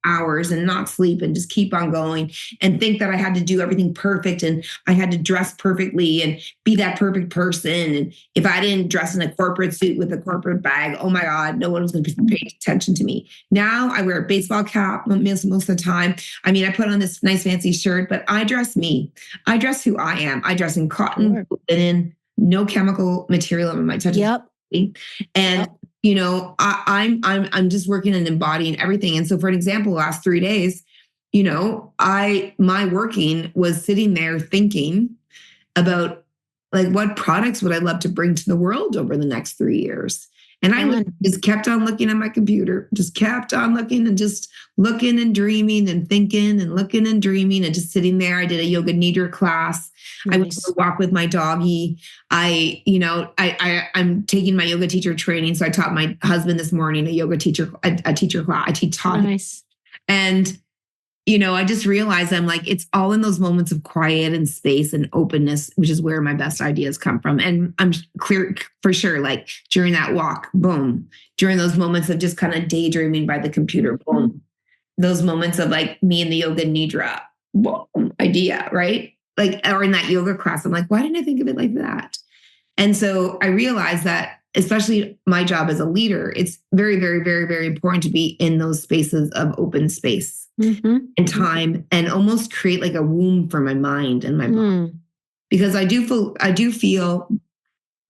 [SPEAKER 2] hours and not sleep and just keep on going and think that I had to do everything perfect and I had to dress perfectly and be that perfect person. And if I didn't dress in a corporate suit with a corporate bag, oh my God, no one was going to pay attention to me. Now I wear a baseball cap most of the time. I mean, I put on this nice fancy shirt, but I dress me. I dress who I am. I dress in cotton, linen, no chemical material on my touch. And I'm just working and embodying everything. And so for an example, the last 3 days, my working was sitting there thinking about like, what products would I love to bring to the world over the next 3 years? And I just kept on looking at my computer, just kept on looking and just looking and dreaming and thinking and looking and dreaming and just sitting there. I did a yoga nidra class. Nice. I went for a walk with my doggy. I'm taking my yoga teacher training. So I taught my husband this morning a yoga teacher, a teacher class. I taught him.
[SPEAKER 1] Nice.
[SPEAKER 2] And, I just realized I'm like, it's all in those moments of quiet and space and openness, which is where my best ideas come from. And I'm clear for sure, like during that walk, boom, during those moments of just kind of daydreaming by the computer, boom, those moments of like me and the yoga nidra, boom, idea, right? Like, or in that yoga class, I'm like, why didn't I think of it like that? And so I realized that, especially my job as a leader, it's very, very, very, very important to be in those spaces of open space and time, and almost create like a womb for my mind and my body. Because I do feel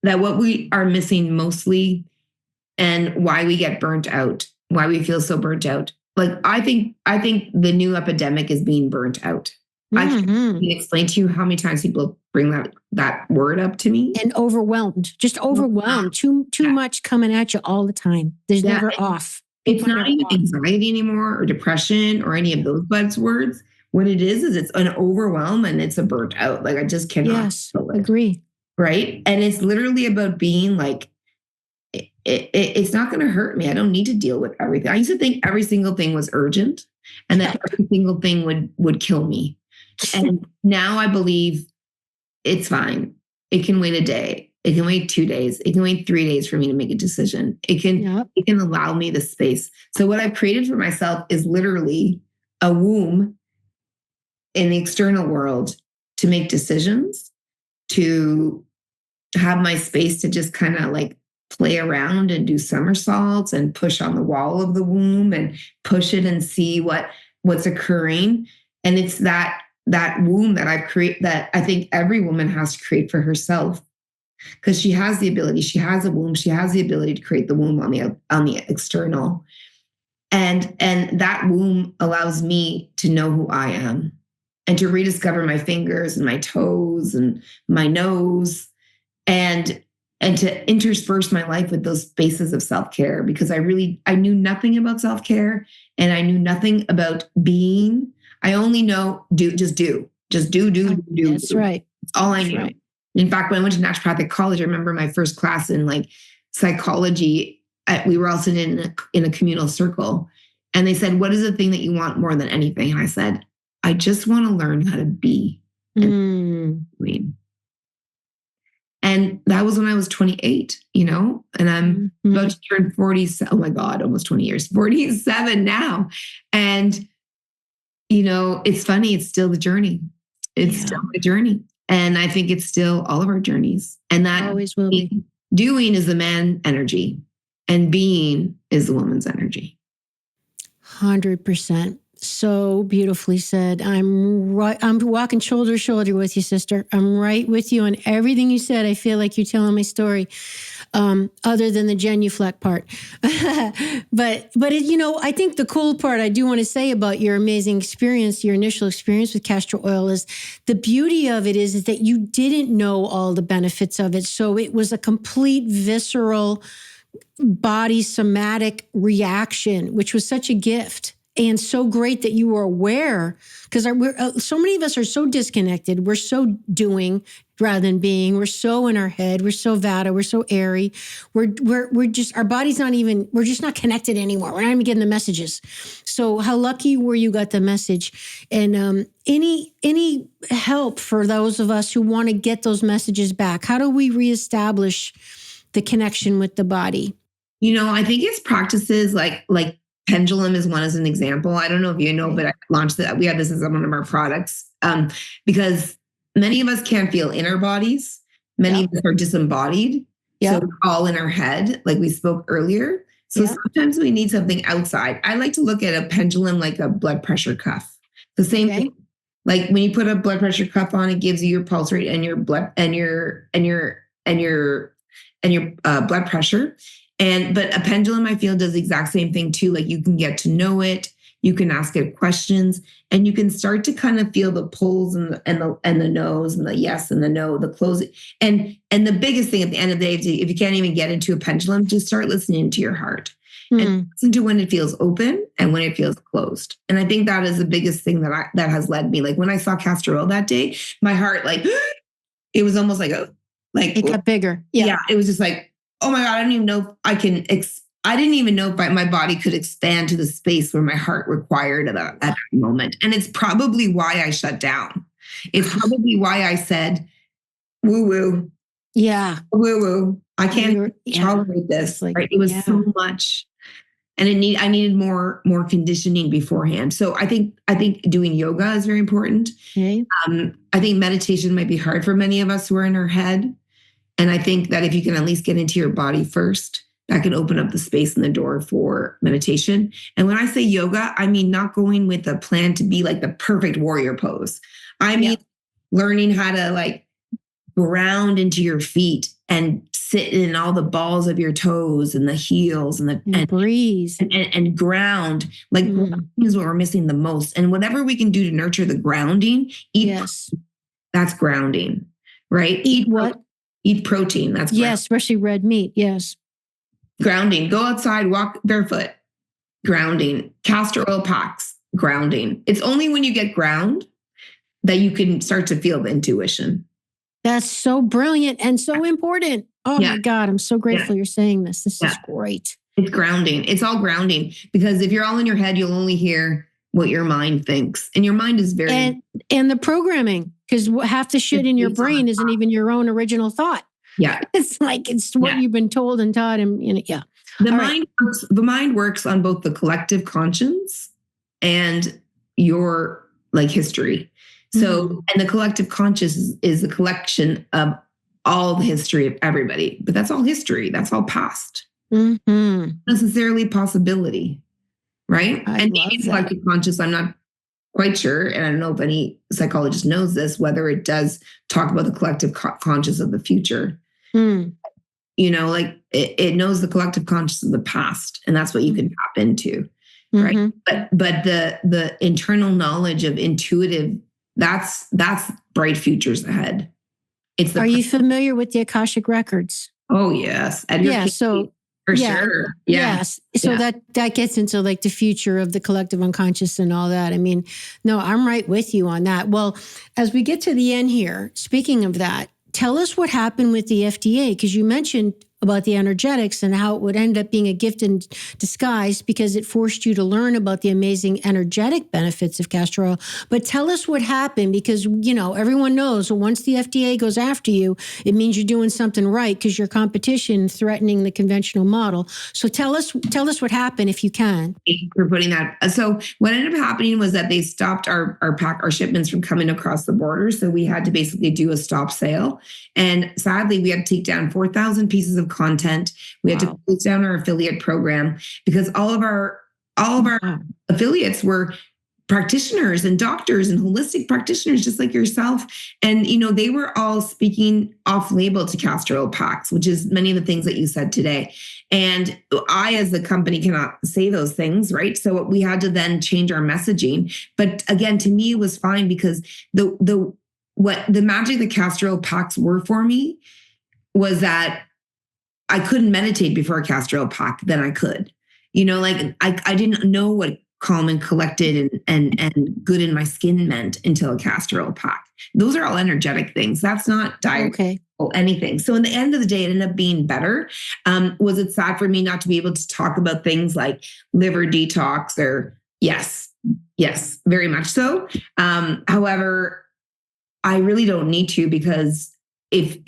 [SPEAKER 2] that what we are missing mostly, and why we get burnt out, why we feel so burnt out. Like, I think the new epidemic is being burnt out. I can't explain to you how many times people bring that word up to me.
[SPEAKER 1] And overwhelmed, just overwhelmed. Too much coming at you all the time. There's never off.
[SPEAKER 2] It's not even anxiety anymore or depression or any of those buzzwords. What it is it's an overwhelm and it's a burnt out. Like, I just cannot.
[SPEAKER 1] Yes, agree.
[SPEAKER 2] Right. And it's literally about being like, it's not going to hurt me. I don't need to deal with everything. I used to think every single thing was urgent and that every single thing would kill me. And now I believe it's fine. It can wait a day. It can wait 2 days. It can wait 3 days for me to make a decision. It can allow me the space. So what I've created for myself is literally a womb in the external world to make decisions, to have my space to just kind of like play around and do somersaults and push on the wall of the womb and push it and see what's occurring. And it's that womb that I've created, that I think every woman has to create for herself, because she has the ability. She has a womb. She has the ability to create the womb on the external, and that womb allows me to know who I am and to rediscover my fingers and my toes and my nose, and to intersperse my life with those spaces of self-care, because I knew nothing about self-care and I knew nothing about being. I only know just do.
[SPEAKER 1] That's right.
[SPEAKER 2] That's all I knew. Right. In fact, when I went to naturopathic college, I remember my first class in like psychology. We were all sitting in a communal circle, and they said, "What is the thing that you want more than anything?" And I said, "I just want to learn how to be." And that was when I was 28, and I'm about to turn 40. Oh my God, almost 20 years, 47 now. And, it's funny. It's still the journey. It's still the journey. And I think it's still all of our journeys. And that
[SPEAKER 1] always will be.
[SPEAKER 2] Doing is the man energy and being is the woman's energy.
[SPEAKER 1] 100%. So beautifully said. I'm walking shoulder to shoulder with you, sister. I'm right with you on everything you said. I feel like you're telling my story, other than the genuflect part. but I think the cool part I do want to say about your amazing experience, your initial experience with castor oil, is the beauty of it is that you didn't know all the benefits of it. So it was a complete visceral body somatic reaction, which was such a gift. And so great that you were aware, because so many of us are so disconnected. We're so doing rather than being. We're so in our head. We're so vata. We're so airy. We're just, our body's not even, we're just not connected anymore. We're not even getting the messages. So how lucky were you got the message? And any help for those of us who want to get those messages back? How do we reestablish the connection with the body?
[SPEAKER 2] I think it's practices like pendulum is one as an example. I don't know if you know, but I launched that. We have this as one of our products, because many of us can't feel in our bodies. Many of us are disembodied. So we're all in our head, like we spoke earlier. So sometimes we need something outside. I like to look at a pendulum like a blood pressure cuff. The same thing. Like when you put a blood pressure cuff on, it gives you your pulse rate and your blood and your blood pressure. But a pendulum, I feel, does the exact same thing too. Like you can get to know it, you can ask it questions, and you can start to kind of feel the pulls and the no's and the yes and the no, the close. And the biggest thing at the end of the day, if you can't even get into a pendulum, just start listening to your heart and listen to when it feels open and when it feels closed. And I think that is the biggest thing that has led me. Like when I saw castor oil that day, my heart, like it was almost like
[SPEAKER 1] it got bigger.
[SPEAKER 2] Yeah, it was just like, oh my God, I don't even know if I can I didn't even know if my body could expand to the space where my heart required at that moment. And it's probably why I shut down. It's probably why I said, woo woo.
[SPEAKER 1] Yeah.
[SPEAKER 2] Woo woo. I can't tolerate this. Right? It was so much. And I needed more conditioning beforehand. So I think doing yoga is very important.
[SPEAKER 1] Okay.
[SPEAKER 2] I think meditation might be hard for many of us who are in our head. And I think that if you can at least get into your body first, that can open up the space and the door for meditation. And when I say yoga, I mean not going with a plan to be like the perfect warrior pose. I mean learning how to like ground into your feet and sit in all the balls of your toes and the heels and
[SPEAKER 1] breathe
[SPEAKER 2] and ground. Like grounding is what we're missing the most. And whatever we can do to nurture the grounding, that's grounding, right?
[SPEAKER 1] Eat what?
[SPEAKER 2] Eat protein. That's grounding.
[SPEAKER 1] Yes, especially red meat. Yes.
[SPEAKER 2] Grounding. Go outside, walk barefoot. Grounding. Castor oil packs. Grounding. It's only when you get ground that you can start to feel the intuition.
[SPEAKER 1] That's so brilliant and so important. Oh my God, I'm so grateful you're saying this. This is great.
[SPEAKER 2] It's grounding. It's all grounding, because if you're all in your head, you'll only hear what your mind thinks. And your mind is very...
[SPEAKER 1] And the programming, because half the shit in your brain isn't even your own original thought.
[SPEAKER 2] Yeah.
[SPEAKER 1] It's like, it's what you've been told and taught. And
[SPEAKER 2] The mind works on both the collective conscience and your like history. So, and the collective conscious is a collection of all the history of everybody, but that's all history. That's all past. Necessarily possibility, right? And the collective conscious, I'm not quite sure, and I don't know if any psychologist knows this, whether it does talk about the collective conscious of the future. You know, like it knows the collective conscious of the past, and that's what you can tap into, right? But the internal knowledge of intuitive, that's bright futures ahead.
[SPEAKER 1] Are you familiar with the Akashic records?
[SPEAKER 2] Oh yes, for sure.
[SPEAKER 1] Yes. So that gets into like the future of the collective unconscious and all that. I mean, no, I'm right with you on that. Well, as we get to the end here, speaking of that, tell us what happened with the FDA, because you mentioned about the energetics and how it would end up being a gift in disguise because it forced you to learn about the amazing energetic benefits of castor oil. But tell us what happened, because, you know, everyone knows once the FDA goes after you, it means you're doing something right because your competition threatening the conventional model. So tell us what happened if you can.
[SPEAKER 2] Thank you for putting that. So what ended up happening was that they stopped our shipments from coming across the border. So we had to basically do a stop sale. And sadly, we had to take down 4,000 pieces of content. We had to close down our affiliate program because all of our affiliates were practitioners and doctors and holistic practitioners, just like yourself. And, you know, they were all speaking off label to castor oil packs, which is many of the things that you said today. And I, as the company, cannot say those things, right? So we had to then change our messaging. But again, to me, it was fine because the magic the castor oil packs were for me was that I couldn't meditate before a castor oil pack, then I could. You know, like I didn't know what calm and collected and good in my skin meant until a castor oil pack. Those are all energetic things. That's not diet or anything. So in the end of the day, it ended up being better. Was it sad for me not to be able to talk about things like liver detox or yes, very much so. However, I really don't need to, because if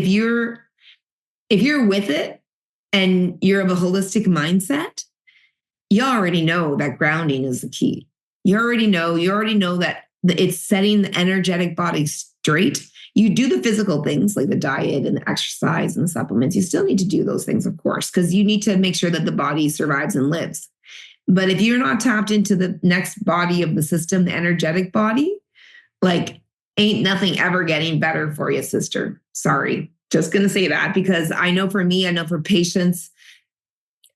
[SPEAKER 2] you're with it and you're of a holistic mindset, you already know that grounding is the key. You already know that it's setting the energetic body straight. You do the physical things like the diet and the exercise and the supplements. You still need to do those things, of course, because you need to make sure that the body survives and lives. But if you're not tapped into the next body of the system, the energetic body, like ain't nothing ever getting better for you, sister. Sorry. Just going to say that, because I know for me, I know for patients,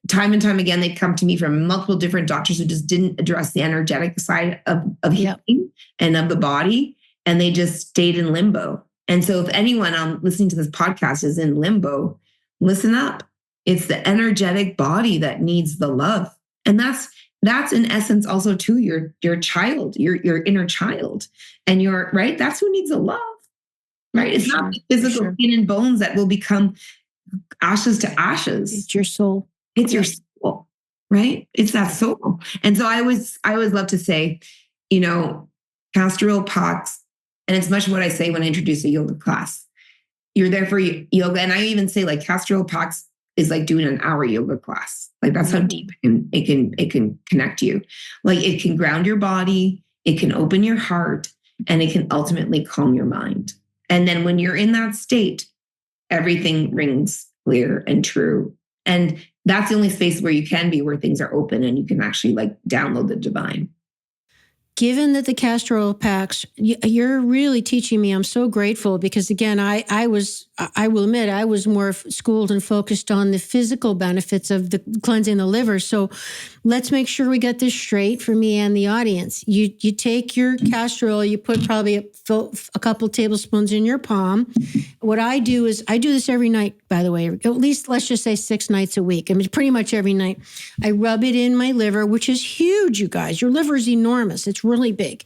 [SPEAKER 2] time and time again, they'd come to me from multiple different doctors who just didn't address the energetic side of healing and of the body. And they just stayed in limbo. And so if anyone listening to this podcast is in limbo, listen up. It's the energetic body that needs the love. And that's in essence also too your child, your inner child. And right. That's who needs the love. Right. It's not the physical skin and bones that will become ashes to ashes.
[SPEAKER 1] It's your soul.
[SPEAKER 2] It's your soul. soul, right? It's that soul. And so I always love to say, castor oil packs, and it's much what I say when I introduce a yoga class. You're there for yoga. And I even say like castor oil packs is like doing an hour yoga class. Like that's how deep it can connect you. Like it can ground your body, it can open your heart, and it can ultimately calm your mind. And then when you're in that state, everything rings clear and true. And that's the only space where you can be, where things are open and you can actually like download the divine.
[SPEAKER 1] Given that the castor oil packs, you're really teaching me. I'm so grateful because, again, I will admit, I was more schooled and focused on the physical benefits of the cleansing the liver. So let's make sure we get this straight for me and the audience. You take your castor oil, you put probably a couple tablespoons in your palm. What I do is, I do this every night, by the way, at least let's just say 6 nights a week. I mean, pretty much every night. I rub it in my liver, which is huge, you guys. Your liver is enormous. It's really big.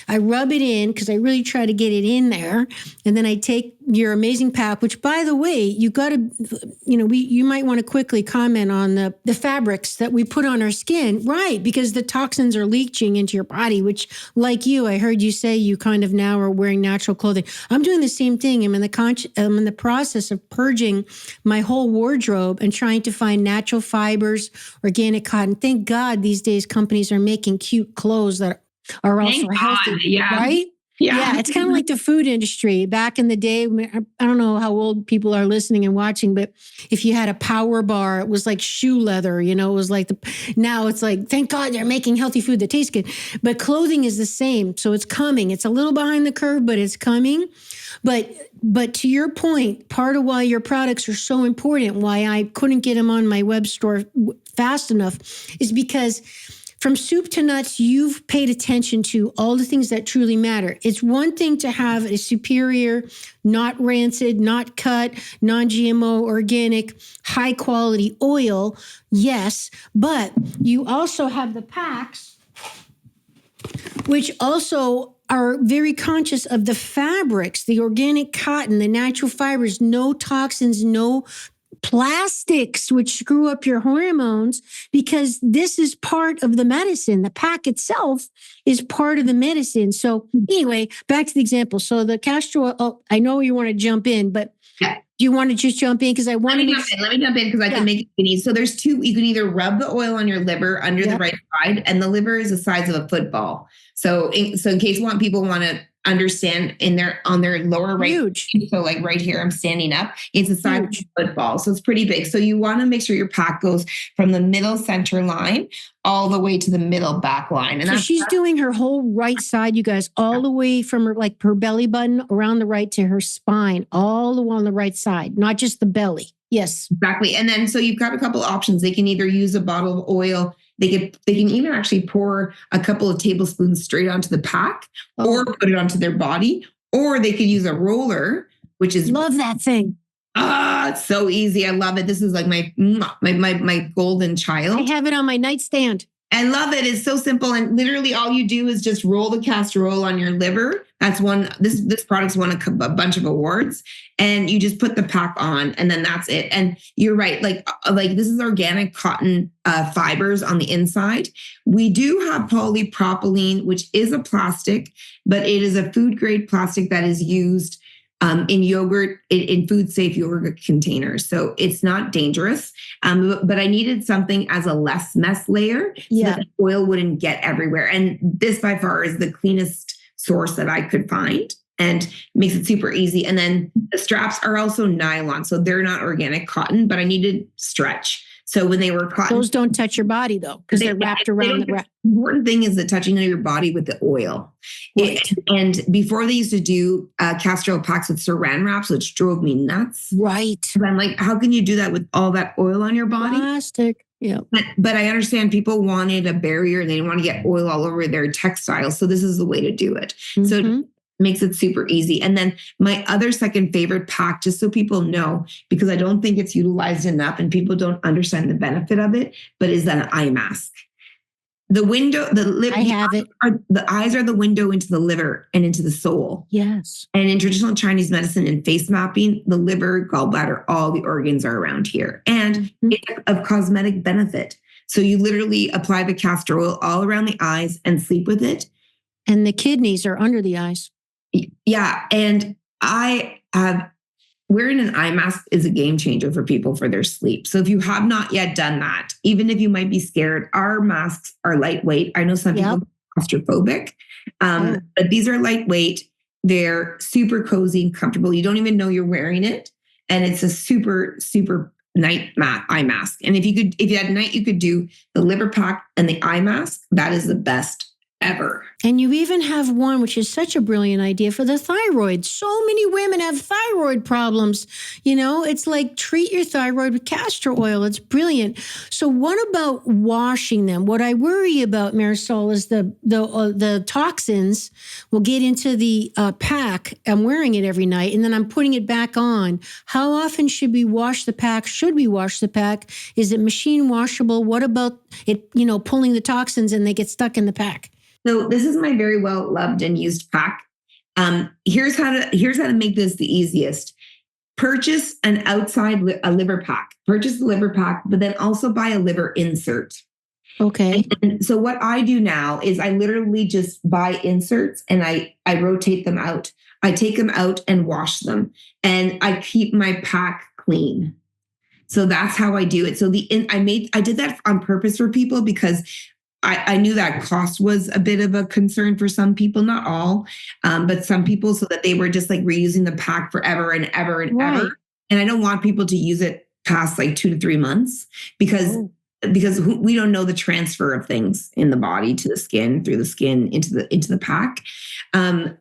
[SPEAKER 1] I rub it in because I really try to get it in there. And then I take your amazing pack, which, by the way, you got to, you might want to quickly comment on the fabrics that we put on our skin, right? Because the toxins are leaching into your body, which, like you, I heard you say you kind of now are wearing natural clothing. I'm doing the same thing. I'm in the process of purging my whole wardrobe and trying to find natural fibers, organic cotton. Thank God these days companies are making cute clothes that are also healthy, right? Yeah, it's kind of like the food industry. Back in the day, I don't know how old people are listening and watching, but if you had a power bar, it was like shoe leather, it was like now it's like, thank God they're making healthy food that tastes good. But clothing is the same. So it's coming. It's a little behind the curve, but it's coming. But to your point, part of why your products are so important, why I couldn't get them on my web store fast enough, is because from soup to nuts, you've paid attention to all the things that truly matter. It's one thing to have a superior, not rancid, not cut, non-GMO, organic, high quality oil. Yes, but you also have the packs, which also are very conscious of the fabrics, the organic cotton, the natural fibers, no toxins, no plastics, which screw up your hormones, because this is part of the medicine. The pack itself is part of the medicine. So anyway, back to the example. So the castor oil, I know you want to jump in, but do you want to just jump in? Because I want to
[SPEAKER 2] let me jump in because I can make it easy. So there's two. You can either rub the oil on your liver under the right side, and the liver is the size of a football. So in case people want to understand, on their lower right, huge. So like right here, I'm standing up. It's the size of a football, so it's pretty big. So you want to make sure your pack goes from the middle center line all the way to the middle back line. And
[SPEAKER 1] so she's doing her whole right side, you guys, all the way from her belly button around the right to her spine, all the way on the right side, not just the belly. Yes,
[SPEAKER 2] exactly. And then so you've got a couple options. They can either use a bottle of oil. They can even actually pour a couple of tablespoons straight onto the pack, or put it onto their body, or they could use a roller, which is
[SPEAKER 1] love that thing.
[SPEAKER 2] It's so easy. I love it. This is like my golden child.
[SPEAKER 1] I have it on my nightstand.
[SPEAKER 2] I love it. It's so simple. And literally all you do is just roll the castor oil on your liver. That's this product's won a bunch of awards, and you just put the pack on, and then that's it. And you're right. Like this is organic cotton fibers on the inside. We do have polypropylene, which is a plastic, but it is a food grade plastic that is used in yogurt, in food safe yogurt containers. So it's not dangerous. But I needed something as a less mess layer so that the oil wouldn't get everywhere. And this by far is the cleanest source that I could find, and makes it super easy. And then the straps are also nylon. So they're not organic cotton, but I needed stretch. So when they were cotton,
[SPEAKER 1] those don't touch your body though, because they're wrapped around the wrap.
[SPEAKER 2] The important thing is the touching of your body with the oil. Right. And before they used to do castor oil packs with saran wraps, which drove me nuts.
[SPEAKER 1] Right.
[SPEAKER 2] I'm like, how can you do that with all that oil on your body?
[SPEAKER 1] Plastic. Yeah.
[SPEAKER 2] But I understand people wanted a barrier. They didn't want to get oil all over their textiles. So this is the way to do it. Mm-hmm. So it makes it super easy. And then my other second favorite pack, just so people know, because I don't think it's utilized enough and people don't understand the benefit of it, but is an eye mask. The window,
[SPEAKER 1] I have it.
[SPEAKER 2] The eyes are the window into the liver and into the soul.
[SPEAKER 1] Yes.
[SPEAKER 2] And in traditional Chinese medicine and face mapping, the liver, gallbladder, all the organs are around here. And it's of cosmetic benefit. So you literally apply the castor oil all around the eyes and sleep with it.
[SPEAKER 1] And the kidneys are under the eyes.
[SPEAKER 2] Yeah. And wearing an eye mask is a game changer for people for their sleep. So if you have not yet done that, even if you might be scared, our masks are lightweight. I know some people are claustrophobic, but these are lightweight. They're super cozy and comfortable. You don't even know you're wearing it. And it's a super, super night eye mask. And if you had night, you could do the liver pack and the eye mask. That is the best ever.
[SPEAKER 1] And you even have one, which is such a brilliant idea for the thyroid. So many women have thyroid problems. It's like treat your thyroid with castor oil. It's brilliant. So what about washing them? What I worry about, Marisol, is the toxins will get into the pack. I'm wearing it every night and then I'm putting it back on. How often should we wash the pack? Should we wash the pack? Is it machine washable? What about it, pulling the toxins and they get stuck in the pack?
[SPEAKER 2] So this is my very well loved and used pack. Here's how to make this the easiest. Purchase a liver pack. Purchase the liver pack, but then also buy a liver insert.
[SPEAKER 1] Okay.
[SPEAKER 2] And so what I do now is I literally just buy inserts and I rotate them out. I take them out and wash them, and I keep my pack clean. So that's how I do it. So I did that on purpose for people because I knew that cost was a bit of a concern for some people, not all, but some people, so that they were just like reusing the pack forever and ever and ever. And I don't want people to use it past like 2 to 3 months because we don't know the transfer of things in the body to the skin, through the skin into the pack.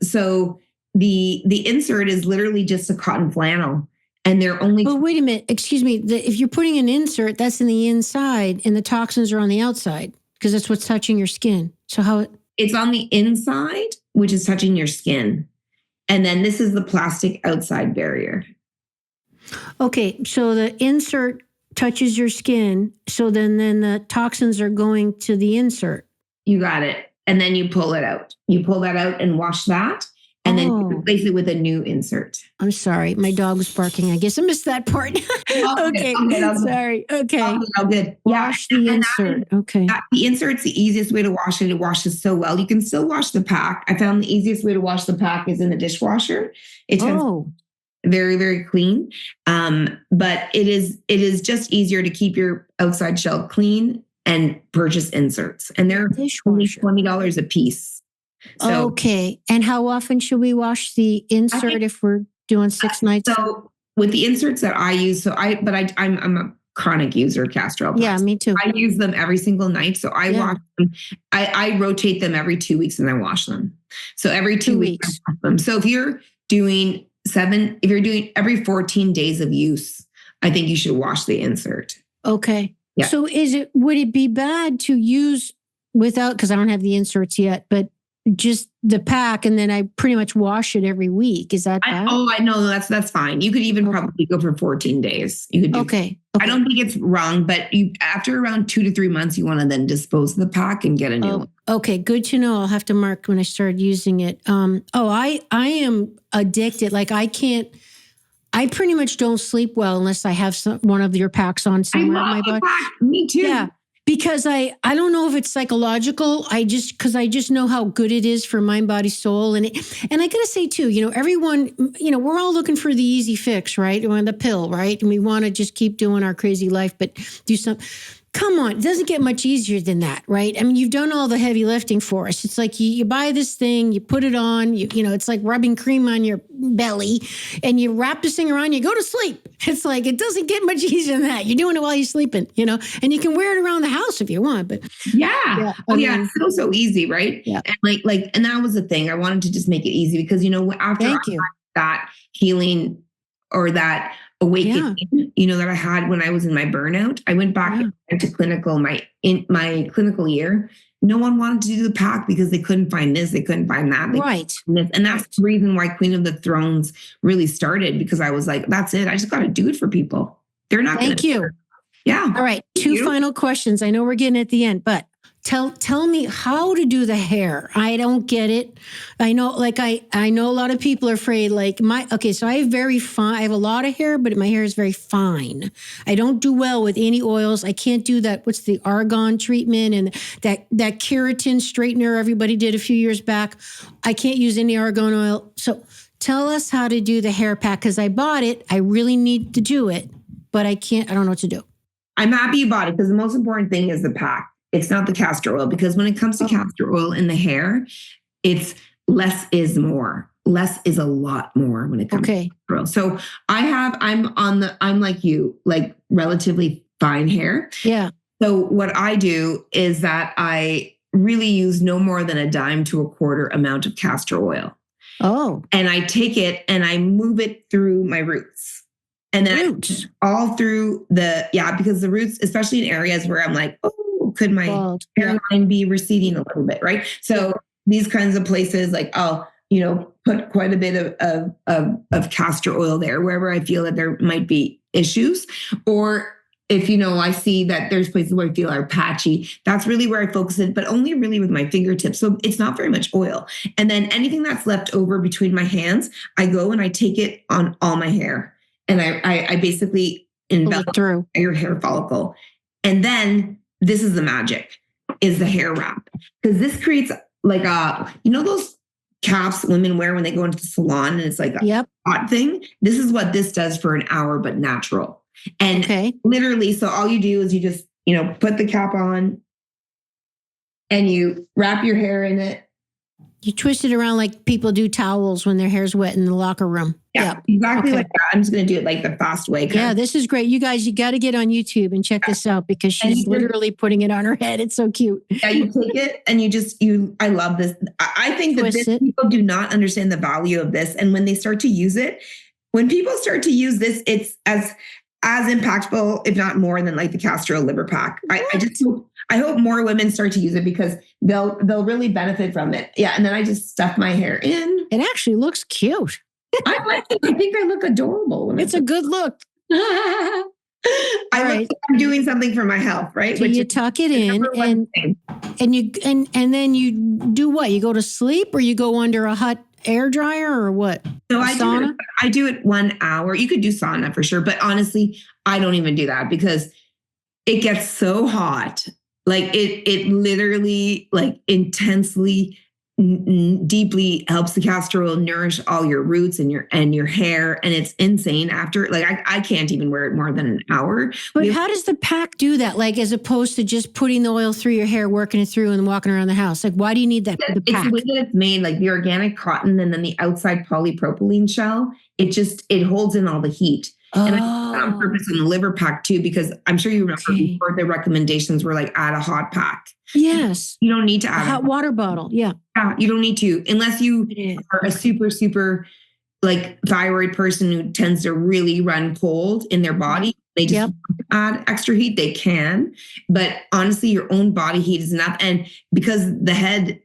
[SPEAKER 2] So the insert is literally just a cotton flannel. And they're only.
[SPEAKER 1] But wait a minute, excuse me. If you're putting an insert, that's in the inside and the toxins are on the outside. Because that's what's touching your skin. So how
[SPEAKER 2] it's on the inside, which is touching your skin. And then this is the plastic outside barrier.
[SPEAKER 1] Okay. So the insert touches your skin. So then the toxins are going to the insert.
[SPEAKER 2] You got it. And then you pull it out. You pull that out and wash that. And then you replace it with a new insert.
[SPEAKER 1] I'm sorry. My dog was barking. I guess I missed that part. Okay. Sorry. Okay.
[SPEAKER 2] All good.
[SPEAKER 1] Wash the insert. Okay.
[SPEAKER 2] The insert's the easiest way to wash it. It washes so well. You can still wash the pack. I found the easiest way to wash the pack is in the dishwasher. It's very, very clean. But it is just easier to keep your outside shell clean and purchase inserts. And they're only $20 a piece. So,
[SPEAKER 1] okay. And how often should we wash the insert if we're doing 6 nights?
[SPEAKER 2] So with the inserts that I use, I'm a chronic user of castor oil.
[SPEAKER 1] Yeah, me too.
[SPEAKER 2] I use them every single night. So I wash them. I rotate them every 2 weeks and I wash them. So every 2 weeks. I wash them. So if you're doing every 14 days of use, I think you should wash the insert.
[SPEAKER 1] Okay.
[SPEAKER 2] Yeah.
[SPEAKER 1] So would it be bad to use without, because I don't have the inserts yet, but just the pack and then I pretty much wash it every week? Is that bad?
[SPEAKER 2] I know that's fine. You could even probably go for 14 days. You could do.
[SPEAKER 1] Okay.
[SPEAKER 2] I don't think it's wrong, but after around 2 to 3 months, you want to then dispose of the pack and get a new one. Okay,
[SPEAKER 1] good to know. I'll have to mark when I start using it. I am addicted. Like I pretty much don't sleep well unless I have one of your packs on somewhere in my body.
[SPEAKER 2] Me too. Yeah.
[SPEAKER 1] Because I don't know if it's psychological. I just know how good it is for mind, body, soul. And I got to say too, everyone, we're all looking for the easy fix, right? Or the pill, right? And we want to just keep doing our crazy life, but do something. Come on, it doesn't get much easier than that, right? I mean, you've done all the heavy lifting for us. It's like you buy this thing, you put it on, it's like rubbing cream on your belly, and you wrap this thing around, you go to sleep. It's like, it doesn't get much easier than that. You're doing it while you're sleeping, and you can wear it around the house if you want, but.
[SPEAKER 2] Yeah. It's so easy, right? Yeah. And and that was the thing. I wanted to just make it easy because, after I had that healing or that awakening, that I had when I was in my burnout, I went back into clinical, in my clinical year. No one wanted to do the pack because they couldn't find this, they couldn't find that.
[SPEAKER 1] Right.
[SPEAKER 2] And that's the reason why Queen of the Thrones really started, because I was like, that's it. I just got to do it for people. They're not.
[SPEAKER 1] Thank you.
[SPEAKER 2] Yeah.
[SPEAKER 1] All right. Two final questions. I know we're getting at the end, but Tell me how to do the hair. I don't get it. I know, like I know a lot of people are afraid. Like so I have I have a lot of hair, but my hair is very fine. I don't do well with any oils. I can't do that. What's the argan treatment and that keratin straightener everybody did a few years back? I can't use any argan oil. So tell us how to do the hair pack, because I bought it. I really need to do it, but I can't. I don't know what to do.
[SPEAKER 2] I'm happy you bought it because the most important thing is the pack. It's not the castor oil, because when it comes to castor oil in the hair, it's less is more. Less is a lot more when it comes to castor oil. So I'm like you, like relatively fine hair.
[SPEAKER 1] Yeah.
[SPEAKER 2] So what I do is that I really use no more than a dime to a quarter amount of castor oil.
[SPEAKER 1] Oh.
[SPEAKER 2] And I take it and I move it through my roots. And then all through because the roots, especially in areas where I'm like, oh, could my hairline be receding a little bit, right? So these kinds of places, like I'll, put quite a bit of castor oil there, wherever I feel that there might be issues. Or if, I see that there's places where I feel are patchy, that's really where I focus it, but only really with my fingertips. So it's not very much oil. And then anything that's left over between my hands, I go and I take it on all my hair. And I basically envelop your hair follicle. And then this is the magic, is the hair wrap. Because this creates like those caps women wear when they go into the salon, and it's like a hot thing. This is what this does for an hour, but natural. And literally, so all you do is you just, put the cap on and you wrap your hair in it.
[SPEAKER 1] You twist it around like people do towels when their hair's wet in the locker room.
[SPEAKER 2] Yeah, exactly like that. I'm just going to do it like the fast way.
[SPEAKER 1] Yeah, this is great. You guys, you got to get on YouTube and check this out, because she's literally putting it on her head. It's so cute.
[SPEAKER 2] Yeah, you take it and I love this. I think that people do not understand the value of this. And when they start to use it, when people start to use this, it's as impactful, if not more, than like the castor oil liver pack. I hope more women start to use it, because they'll really benefit from it. Yeah. And then I just stuff my hair in.
[SPEAKER 1] It actually looks cute.
[SPEAKER 2] I like it. I think I look adorable.
[SPEAKER 1] It's a good look.
[SPEAKER 2] I'm doing something for my health, right?
[SPEAKER 1] So you tuck it in and then you do what? You go to sleep, or you go under a hot air dryer, or what?
[SPEAKER 2] So I do it 1 hour. You could do sauna for sure, but honestly, I don't even do that because it gets so hot. Like it literally, like, intensely, deeply helps the castor oil nourish all your roots and your hair, and it's insane after. Like I can't even wear it more than an hour.
[SPEAKER 1] But how does the pack do that? Like, as opposed to just putting the oil through your hair, working it through, and walking around the house? Like, why do you need that? The pack?
[SPEAKER 2] It's the way that it's made, like the organic cotton, and then the outside polypropylene shell. It holds in all the heat. And I did that on purpose in the liver pack too, because I'm sure you remember before the recommendations were like, add a hot pack.
[SPEAKER 1] Yes.
[SPEAKER 2] You don't need to add
[SPEAKER 1] a hot water bottle. Yeah.
[SPEAKER 2] Yeah. You don't need to, unless you are a super, super like thyroid person who tends to really run cold in their body. They just add extra heat. They can, but honestly, your own body heat is enough. And because the head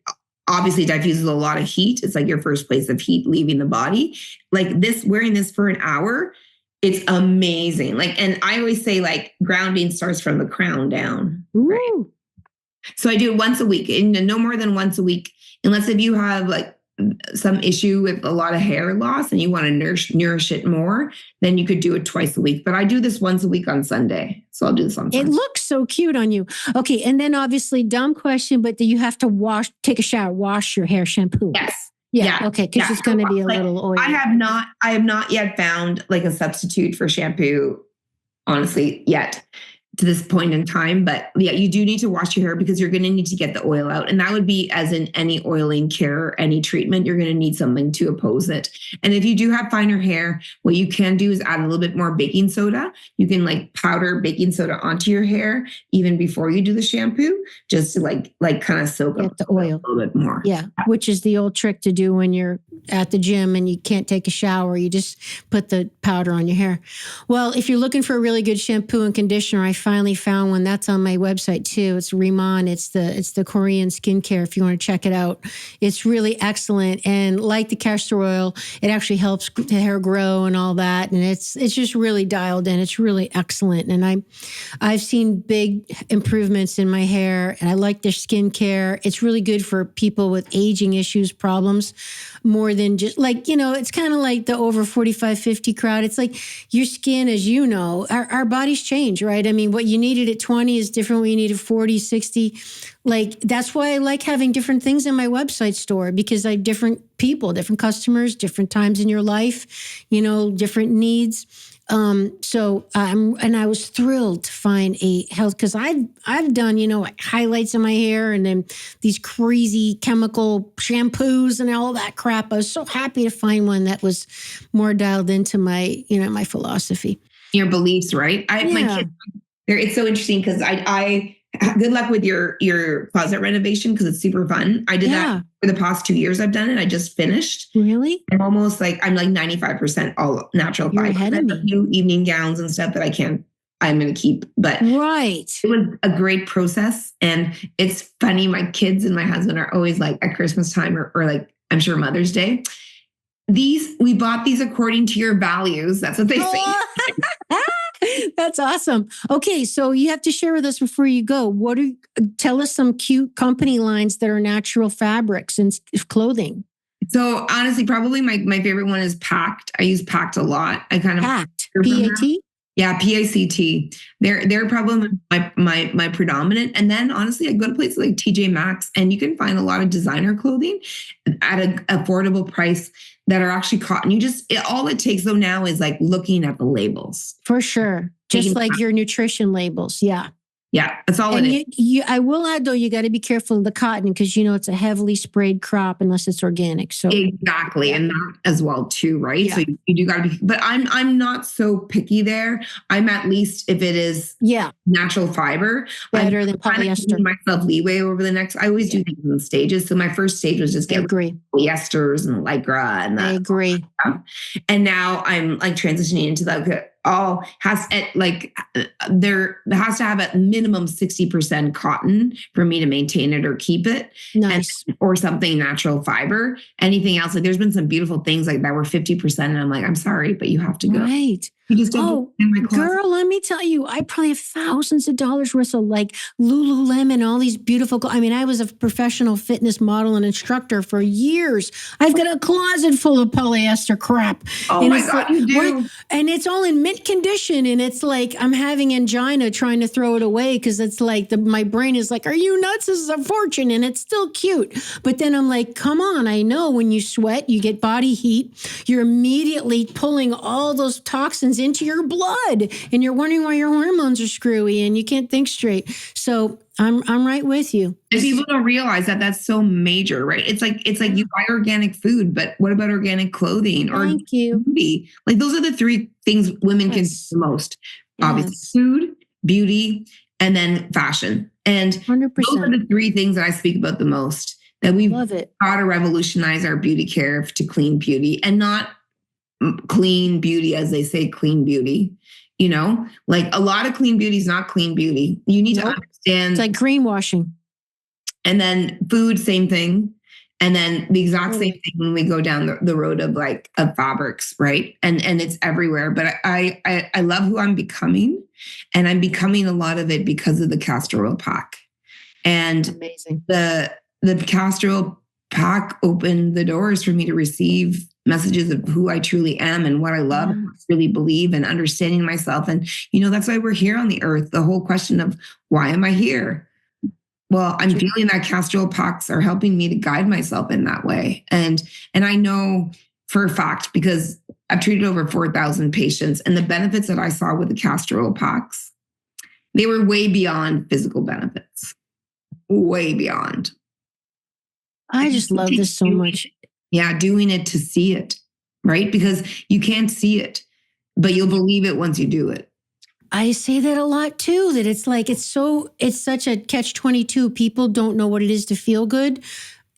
[SPEAKER 2] obviously diffuses a lot of heat, it's like your first place of heat leaving the body. Like this, wearing this for an hour, it's amazing. Like, and I always say, like, grounding starts from the crown down. Right? So I do it once a week, and no more than once a week, unless if you have like some issue with a lot of hair loss and you want to nourish it more, then you could do it twice a week. But I do this once a week on Sunday. So I'll do this on Sunday.
[SPEAKER 1] It looks so cute on you. Okay. And then obviously, dumb question, but do you have to take a shower, wash your hair, shampoo?
[SPEAKER 2] Yes.
[SPEAKER 1] Yeah. Okay. Because it's going to be a little oily.
[SPEAKER 2] I have not yet found like a substitute for shampoo, honestly, yet to this point in time. But yeah, you do need to wash your hair because you're going to need to get the oil out. And that would be as in any oiling care, any treatment, you're going to need something to oppose it. And if you do have finer hair, what you can do is add a little bit more baking soda. You can like powder baking soda onto your hair even before you do the shampoo, just to like kind of soak up
[SPEAKER 1] the oil
[SPEAKER 2] a little bit more.
[SPEAKER 1] Yeah. Which is the old trick to do when you're at the gym and you can't take a shower. You just put the powder on your hair. Well, if you're looking for a really good shampoo and conditioner, I finally found one that's on my website too. It's Riman. It's the Korean skincare. If you want to check it out, it's really excellent. And like the castor oil, it actually helps the hair grow and all that. And it's just really dialed in. It's really excellent. And I've seen big improvements in my hair, and I like their skincare. It's really good for people with aging issues, problems, more than just like, it's kind of like the over 45, 50 crowd. It's like your skin, as you know, our bodies change, right? I mean, what you needed at 20 is different what you needed at 40, 60. Like, that's why I like having different things in my website store, because I have different people, different customers, different times in your life, different needs. And I was thrilled to find a health, because I've done, like highlights in my hair and then these crazy chemical shampoos and all that crap. I was so happy to find one that was more dialed into my, my philosophy.
[SPEAKER 2] Your beliefs, right? My kids, it's so interesting because I good luck with your closet renovation, because it's super fun. I did that for the past 2 years. I've done it. I just finished.
[SPEAKER 1] Really?
[SPEAKER 2] I'm almost I'm 95% all natural.
[SPEAKER 1] You're ahead of me.
[SPEAKER 2] A few evening gowns and stuff that I'm going to keep. But
[SPEAKER 1] right,
[SPEAKER 2] it was a great process. And it's funny. My kids and my husband are always like at Christmas time or like, I'm sure Mother's Day, we bought these according to your values. That's what they say.
[SPEAKER 1] That's awesome. Okay, so you have to share with us before you go. Tell us some cute company lines that are natural fabrics and clothing.
[SPEAKER 2] So honestly, probably my favorite one is Pact. I use Pact a lot. I kind of
[SPEAKER 1] Pact. P-A-T?
[SPEAKER 2] Yeah, PACT. They're probably my predominant. And then honestly, I go to places like TJ Maxx, and you can find a lot of designer clothing at an affordable price that are actually cotton. All it takes though now is like looking at the labels.
[SPEAKER 1] For sure. Just like your nutrition labels. Yeah.
[SPEAKER 2] Yeah, that's all it is.
[SPEAKER 1] I will add, though, you got to be careful of the cotton, because, it's a heavily sprayed crop unless it's organic. So
[SPEAKER 2] exactly. And that as well, too, right? Yeah. So you do got to be, but I'm not so picky there. I'm at least, if it is natural fiber,
[SPEAKER 1] better than polyester.
[SPEAKER 2] I'm myself leeway over the next. I always do things in stages. So my first stage was just get polyesters and lycra and that.
[SPEAKER 1] I agree.
[SPEAKER 2] And now I'm like transitioning into there has to have at minimum 60% cotton for me to maintain it or keep it.
[SPEAKER 1] Nice.
[SPEAKER 2] Or something natural fiber. Anything else, like there's been some beautiful things like that were 50%, and I'm like, I'm sorry, but you have to go.
[SPEAKER 1] Right.
[SPEAKER 2] You just don't in my closet.
[SPEAKER 1] Girl, let me tell you, I probably have thousands of dollars worth of like Lululemon, all these beautiful. I was a professional fitness model and instructor for years. I've got a closet full of polyester crap.
[SPEAKER 2] Oh my God, you do.
[SPEAKER 1] And it's all in mint condition. And it's like, I'm having angina trying to throw it away, because it's like my brain is like, are you nuts? This is a fortune. And it's still cute. But then I'm like, come on. I know when you sweat, you get body heat. You're immediately pulling all those toxins into your blood, and you're wondering why your hormones are screwy and you can't think straight. So I'm right with you.
[SPEAKER 2] And people don't realize that that's so major, right? It's like you buy organic food, but what about organic clothing or beauty? Like those are the three things women can do the most. Obviously, food, beauty, and then fashion. And
[SPEAKER 1] 100%.
[SPEAKER 2] Those are the three things that I speak about the most. That we've got to revolutionize our beauty care to clean beauty, and not clean beauty as they say clean beauty. Like a lot of clean beauty is not clean beauty. You need to understand.
[SPEAKER 1] It's like greenwashing.
[SPEAKER 2] And then food, same thing. And then the exact same thing when we go down the road of fabrics, right? And it's everywhere. But I love who I'm becoming, and I'm becoming a lot of it because of the castor oil pack. And
[SPEAKER 1] amazing.
[SPEAKER 2] The castor oil pack opened the doors for me to receive messages of who I truly am and what I love and really believe, and understanding myself. And, that's why we're here on the earth. The whole question of why am I here? Well, I'm feeling that castor oil packs are helping me to guide myself in that way. And I know for a fact, because I've treated over 4,000 patients, and the benefits that I saw with the castor oil packs, they were way beyond physical benefits, way beyond.
[SPEAKER 1] I just love this so much.
[SPEAKER 2] Yeah, doing it to see it, right? Because you can't see it, but you'll believe it once you do it.
[SPEAKER 1] I say that a lot too, that it's such a catch-22. People don't know what it is to feel good.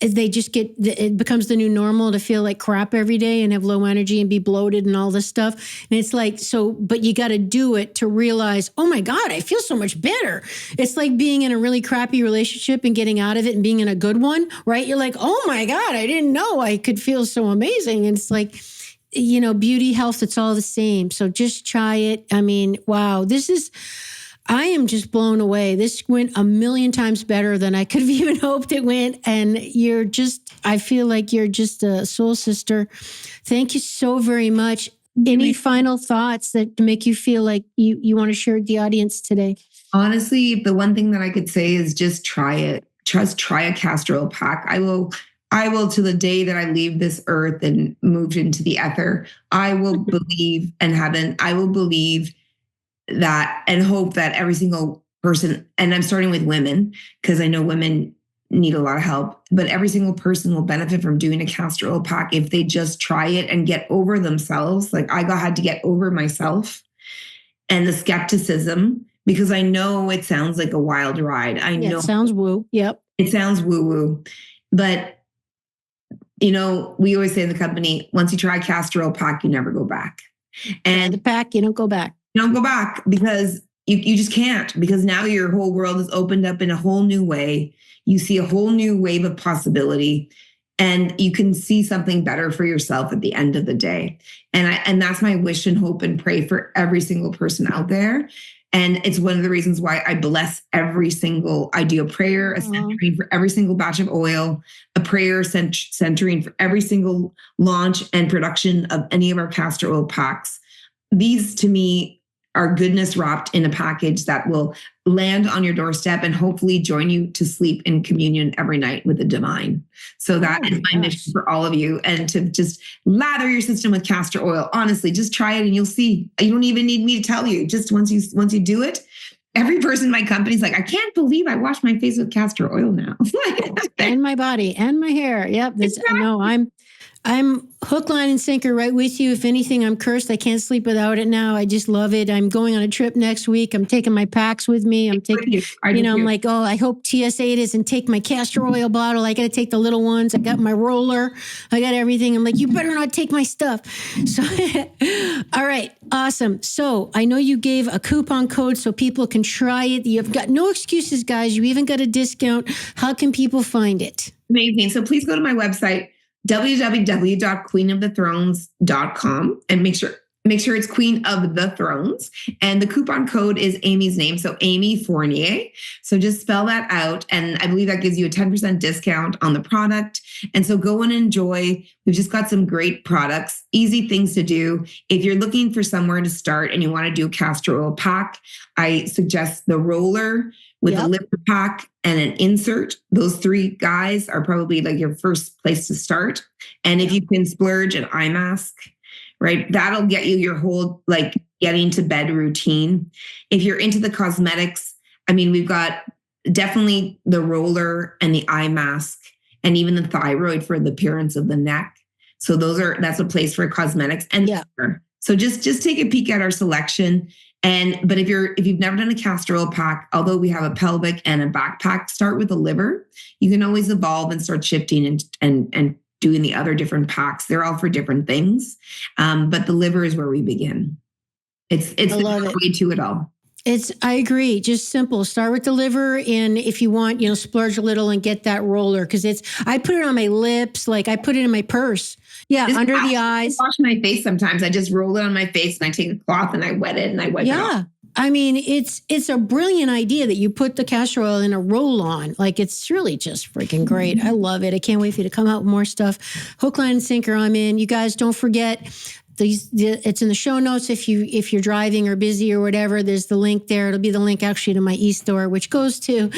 [SPEAKER 1] they just it becomes the new normal to feel like crap every day and have low energy and be bloated and all this stuff. And it's like, so, but you got to do it to realize, oh my God, I feel so much better. It's like being in a really crappy relationship and getting out of it and being in a good one, right? You're like, oh my God, I didn't know I could feel so amazing. And it's like, beauty, health, it's all the same. So just try it. I mean, wow, I am just blown away. This went a million times better than I could have even hoped it went. And I feel like you're just a soul sister. Thank you so very much. Any final thoughts that make you feel like you want to share with the audience today?
[SPEAKER 2] Honestly, the one thing that I could say is just try it. Just try a castor oil pack. I will to the day that I leave this earth and move into the ether, I will believe I will believe that and hope that every single person, and I'm starting with women because I know women need a lot of help, but every single person will benefit from doing a castor oil pack if they just try it and get over themselves. Like I had to get over myself and the skepticism, because I know it sounds like a wild ride. I know
[SPEAKER 1] it sounds woo. Yep.
[SPEAKER 2] It sounds woo-woo, but we always say in the company, once you try castor oil pack, you never go back. And
[SPEAKER 1] the pack, you don't go back.
[SPEAKER 2] You don't go back because you just can't, because now your whole world is opened up in a whole new way. You see a whole new wave of possibility, and you can see something better for yourself at the end of the day. And that's my wish and hope and pray for every single person out there. And it's one of the reasons why I bless I do a prayer, a centering for every single batch of oil, a prayer centering for every single launch and production of any of our castor oil packs. These to me are goodness wrapped in a package that will land on your doorstep and hopefully join you to sleep in communion every night with the divine. So that is my mission for all of you, and to just lather your system with castor oil. Honestly, just try it and you'll see. You don't even need me to tell you. Just once you do it, every person in my company is like, I can't believe I wash my face with castor oil now.
[SPEAKER 1] And my body and my hair. Yep.
[SPEAKER 2] Exactly.
[SPEAKER 1] No, I'm hook, line, and sinker right with you. If anything, I'm cursed. I can't sleep without it now. I just love it. I'm going on a trip next week. I'm taking my packs with me. I'm taking, I'm like, oh, I hope TSA doesn't take my castor oil bottle. I got to take the little ones. I got my roller. I got everything. I'm like, you better not take my stuff. So, all right. Awesome. So I know you gave a coupon code so people can try it. You've got no excuses, guys. You even got a discount. How can people find it?
[SPEAKER 2] Amazing. So please go to my website, www.queenofthethrones.com, and make sure it's Queen of the Thrones. And the coupon code is Amy's name, so Amy Fournier. So just spell that out, and I believe that gives you a 10% discount on the product. And so go and enjoy. We've just got some great products, easy things to do. If you're looking for somewhere to start and you want to do a castor oil pack, I suggest the roller with a liver pack and an insert. Those three guys are probably like your first place to start. And if you can splurge an eye mask, right, that'll get you your whole getting to bed routine. If you're into the cosmetics, I mean, we've got definitely the roller and the eye mask, and even the thyroid for the appearance of the neck. So that's a place for cosmetics. And so just take a peek at our selection. But if you've never done a castor oil pack, although we have a pelvic and a back pack, start with the liver. You can always evolve and start shifting and doing the other different packs. They're all for different things. But the liver is where we begin. It's the way to it all.
[SPEAKER 1] I agree. Just simple. Start with the liver. And if you want, splurge a little and get that roller. Cause I put it on my lips. Like I put it in my purse. Yeah. Under the eyes.
[SPEAKER 2] I wash my face sometimes. I just roll it on my face and I take a cloth and I wet it and I wipe it off.
[SPEAKER 1] I mean, it's a brilliant idea that you put the castor oil in a roll on. Like it's really just freaking great. I love it. I can't wait for you to come out with more stuff. Hook, line, and sinker, I'm in. You guys don't forget, it's in the show notes. If you're driving or busy or whatever, there's the link there. It'll be the link actually to my e-store, which goes to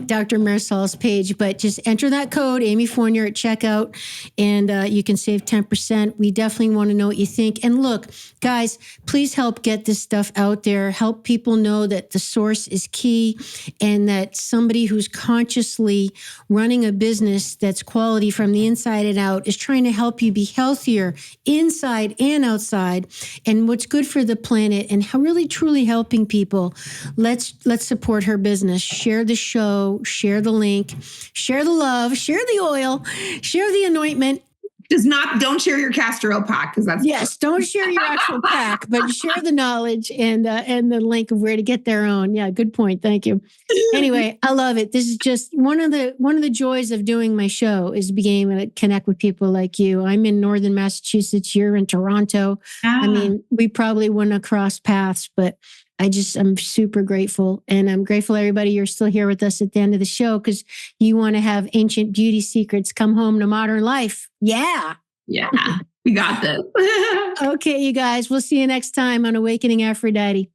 [SPEAKER 1] Dr. Marisol's page. But just enter that code, Amy Fournier, at checkout, and you can save 10%. We definitely want to know what you think. And look, guys, please help get this stuff out there. Help people know that the source is key, and that somebody who's consciously running a business that's quality from the inside and out is trying to help you be healthier inside and outside and what's good for the planet and how really truly helping people, let's support her business. Share the show, share the link, share the love, share the oil, share the anointment.
[SPEAKER 2] Don't share your castor oil pack, because that's
[SPEAKER 1] yes. Don't share your actual pack, but share the knowledge and the link of where to get their own. Yeah, good point. Thank you. Anyway, I love it. This is just one of the joys of doing my show is being able to connect with people like you. I'm in Northern Massachusetts. You're in Toronto.
[SPEAKER 2] Yeah.
[SPEAKER 1] I mean, we probably wouldn't have crossed paths, but I'm super grateful. And I'm grateful, everybody, you're still here with us at the end of the show because you want to have ancient beauty secrets come home to modern life. Yeah.
[SPEAKER 2] Yeah. We got this.
[SPEAKER 1] Okay, you guys. We'll see you next time on Awakening Aphrodite.